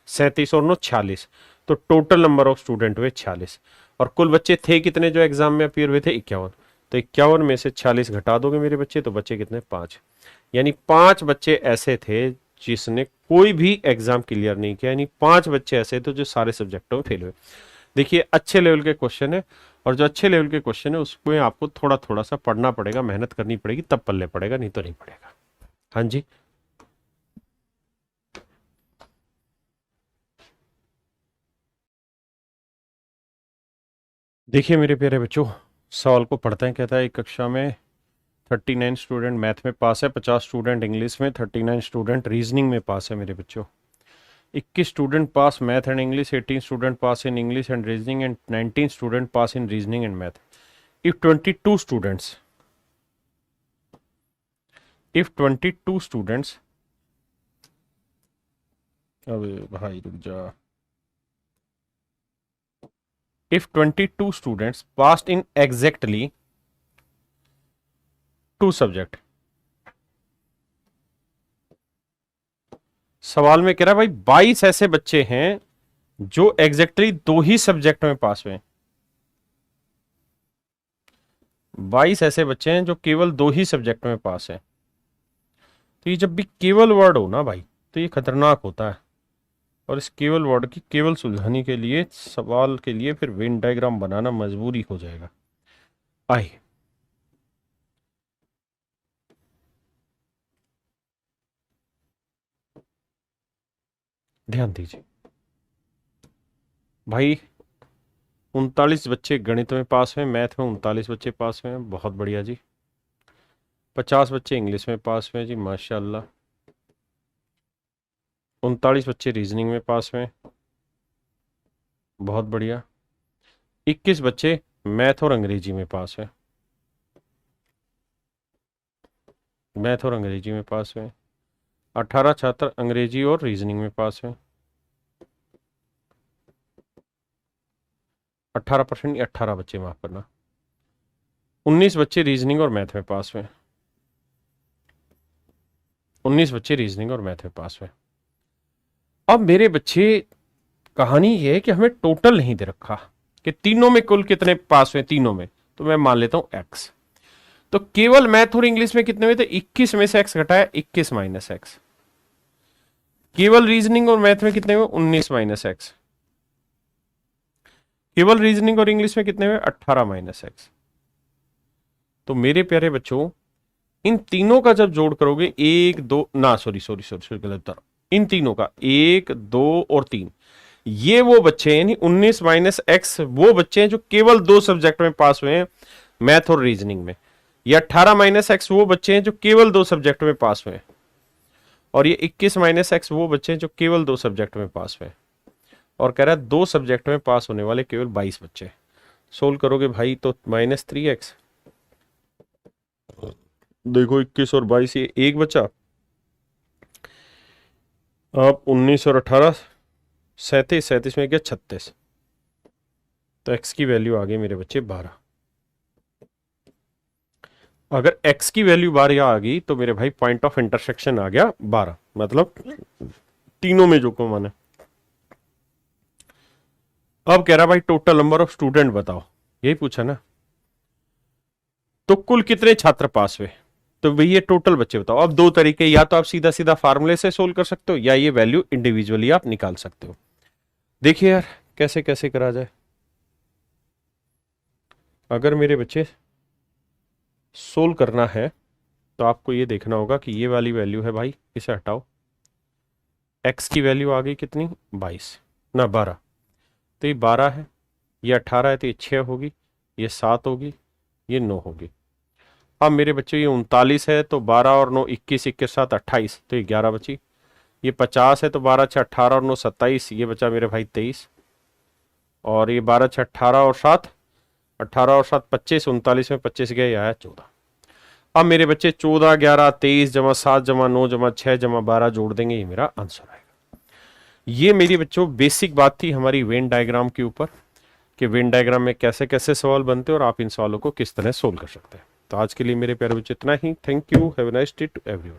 37 और 9 46, तो टोटल नंबर ऑफ स्टूडेंट हुए 46। और कुल बच्चे थे कितने जो एग्जाम में अपीयर हुए थे 51, तो 51 में से 40 घटा दोगे मेरे बच्चे, तो बच्चे कितने 5, यानी 5 बच्चे ऐसे थे जिसने कोई भी एग्जाम क्लियर नहीं किया, यानी 5 बच्चे ऐसे थे जो सारे सब्जेक्टों में फेल हुए। देखिए अच्छे लेवल के क्वेश्चन है, और जो अच्छे लेवल के क्वेश्चन है उसमें आपको थोड़ा थोड़ा सा पढ़ना पड़ेगा, मेहनत करनी पड़ेगी, तब पल्ले पड़ेगा, नहीं तो नहीं पड़ेगा। हाँ जी, देखिए मेरे प्यारे बच्चों, सवाल को पढ़ते हैं। कहता है एक कक्षा में 39 स्टूडेंट मैथ में पास है, 50 स्टूडेंट इंग्लिश में, 39 स्टूडेंट रीजनिंग में पास है मेरे बच्चों। 21 student pass math and English, 18 student pass in English and reasoning and 19 student pass in reasoning and math. If 22 students अबे भाई रुक जा, if 22 students passed in exactly 2 subject. सवाल में कह रहा है भाई 22 ऐसे बच्चे हैं जो एग्जैक्टली 2 ही सब्जेक्ट में पास हुए। 22 ऐसे बच्चे हैं जो केवल 2 ही सब्जेक्ट में पास हैं। तो ये जब भी केवल वर्ड हो ना भाई तो ये खतरनाक होता है, और इस केवल वर्ड की केवल सुलझाने के लिए सवाल के लिए फिर वेन डायग्राम बनाना मजबूरी हो जाएगा। आइए ध्यान दीजिए भाई, 39 बच्चे गणित में पास हुए, मैथ में 39 बच्चे पास हुए हैं, बहुत बढ़िया जी। 50 बच्चे इंग्लिश में पास हुए जी, माशाल्लाह। 39 बच्चे रीजनिंग में पास हुए, बहुत बढ़िया। 21 बच्चे मैथ और अंग्रेजी में पास हुए, मैथ और अंग्रेजी में पास हुए। 18 छात्र अंग्रेजी और रीजनिंग में पास हुए। 18% 18 बच्चे, माफ करना। 19 बच्चे रीजनिंग और मैथ में पास हुए, 19 बच्चे रीजनिंग और मैथ में पास हुए। अब मेरे बच्चे, कहानी ये है कि हमें टोटल नहीं दे रखा कि तीनों में कुल कितने पास हुए, तीनों में, तो मैं मान लेता हूं x। तो केवल मैथ और इंग्लिश में कितने हुए थे, 21 में से x घटाया 21 माइनस एक्स। केवल रीजनिंग और मैथ में कितने हुए, 19 माइनस एक्स। केवल रीजनिंग और इंग्लिश में कितने हुए, 18 माइनस एक्स। तो मेरे प्यारे बच्चों, इन तीनों का जब जोड़ करोगे, एक दो ना सॉरी सॉरी सॉरी गलत बता रहा हूं, इन तीनों का 1 2 और 3, ये वो बच्चे हैं, 19 माइनस एक्स वो बच्चे हैं जो केवल 2 सब्जेक्ट में पास हुए हैं, मैथ और रीजनिंग में। ये 18 माइनस एक्स वो बच्चे हैं जो केवल 2 सब्जेक्ट में पास हुए हैं, और ये 21 माइनस एक्स वो बच्चे हैं जो केवल 2 सब्जेक्ट में पास हुए। और कह रहा है 2 सब्जेक्ट में पास होने वाले केवल 22 बच्चे। सोल्व करोगे भाई तो -3x, देखो 21 और 22, ये एक बचा। अब 19 और 18 37, 37 में गया 36, तो x की वैल्यू आ गई मेरे बच्चे 12। अगर x की वैल्यू 12 आ गई तो मेरे भाई पॉइंट ऑफ इंटरसेक्शन आ गया 12, मतलब तीनों में जो को माने। अब कह रहा भाई टोटल नंबर ऑफ स्टूडेंट बताओ, यही पूछा ना, तो कुल कितने छात्र पास हुए, तो भाई ये टोटल बच्चे बताओ। अब 2 तरीके, या तो आप सीधा सीधा फार्मूले से सोल्व कर सकते हो, या ये वैल्यू इंडिविजुअली आप निकाल सकते हो। देखिए यार कैसे कैसे करा जाए। अगर मेरे बच्चे सोल्व करना है तो आपको ये देखना होगा कि ये वाली वैल्यू है भाई, इसे हटाओ। x की वैल्यू आ गई कितनी, 22 ना 12, तो ये 12 है, ये 18 है, तो ये 6 होगी, ये 7 होगी, ये 9 होगी। अब मेरे बच्चे ये 39 है, तो 12 और 9 21, 21 7 28, तो ये 11 बची। ये 50 है, तो 12 6 18 और 9 27, ये बचा मेरे भाई 23। और ये 12 6 18 और 7 18 और 7 25, 39 में 25 गया, ये आया 14। अब मेरे बच्चे 14 11 23 जमा 7 जमा 9 जमा 6 जमा 12 जोड़ देंगे, ये मेरा आंसर आएगा। ये मेरी बच्चों बेसिक बात थी हमारी वेन डायग्राम के ऊपर, कि वेन डायग्राम में कैसे कैसे सवाल बनते हैं और आप इन सवालों को किस तरह सोल्व कर सकते हैं। तो आज के लिए मेरे प्यारे बच्चे इतना ही। Thank you, have a nice day to everyone.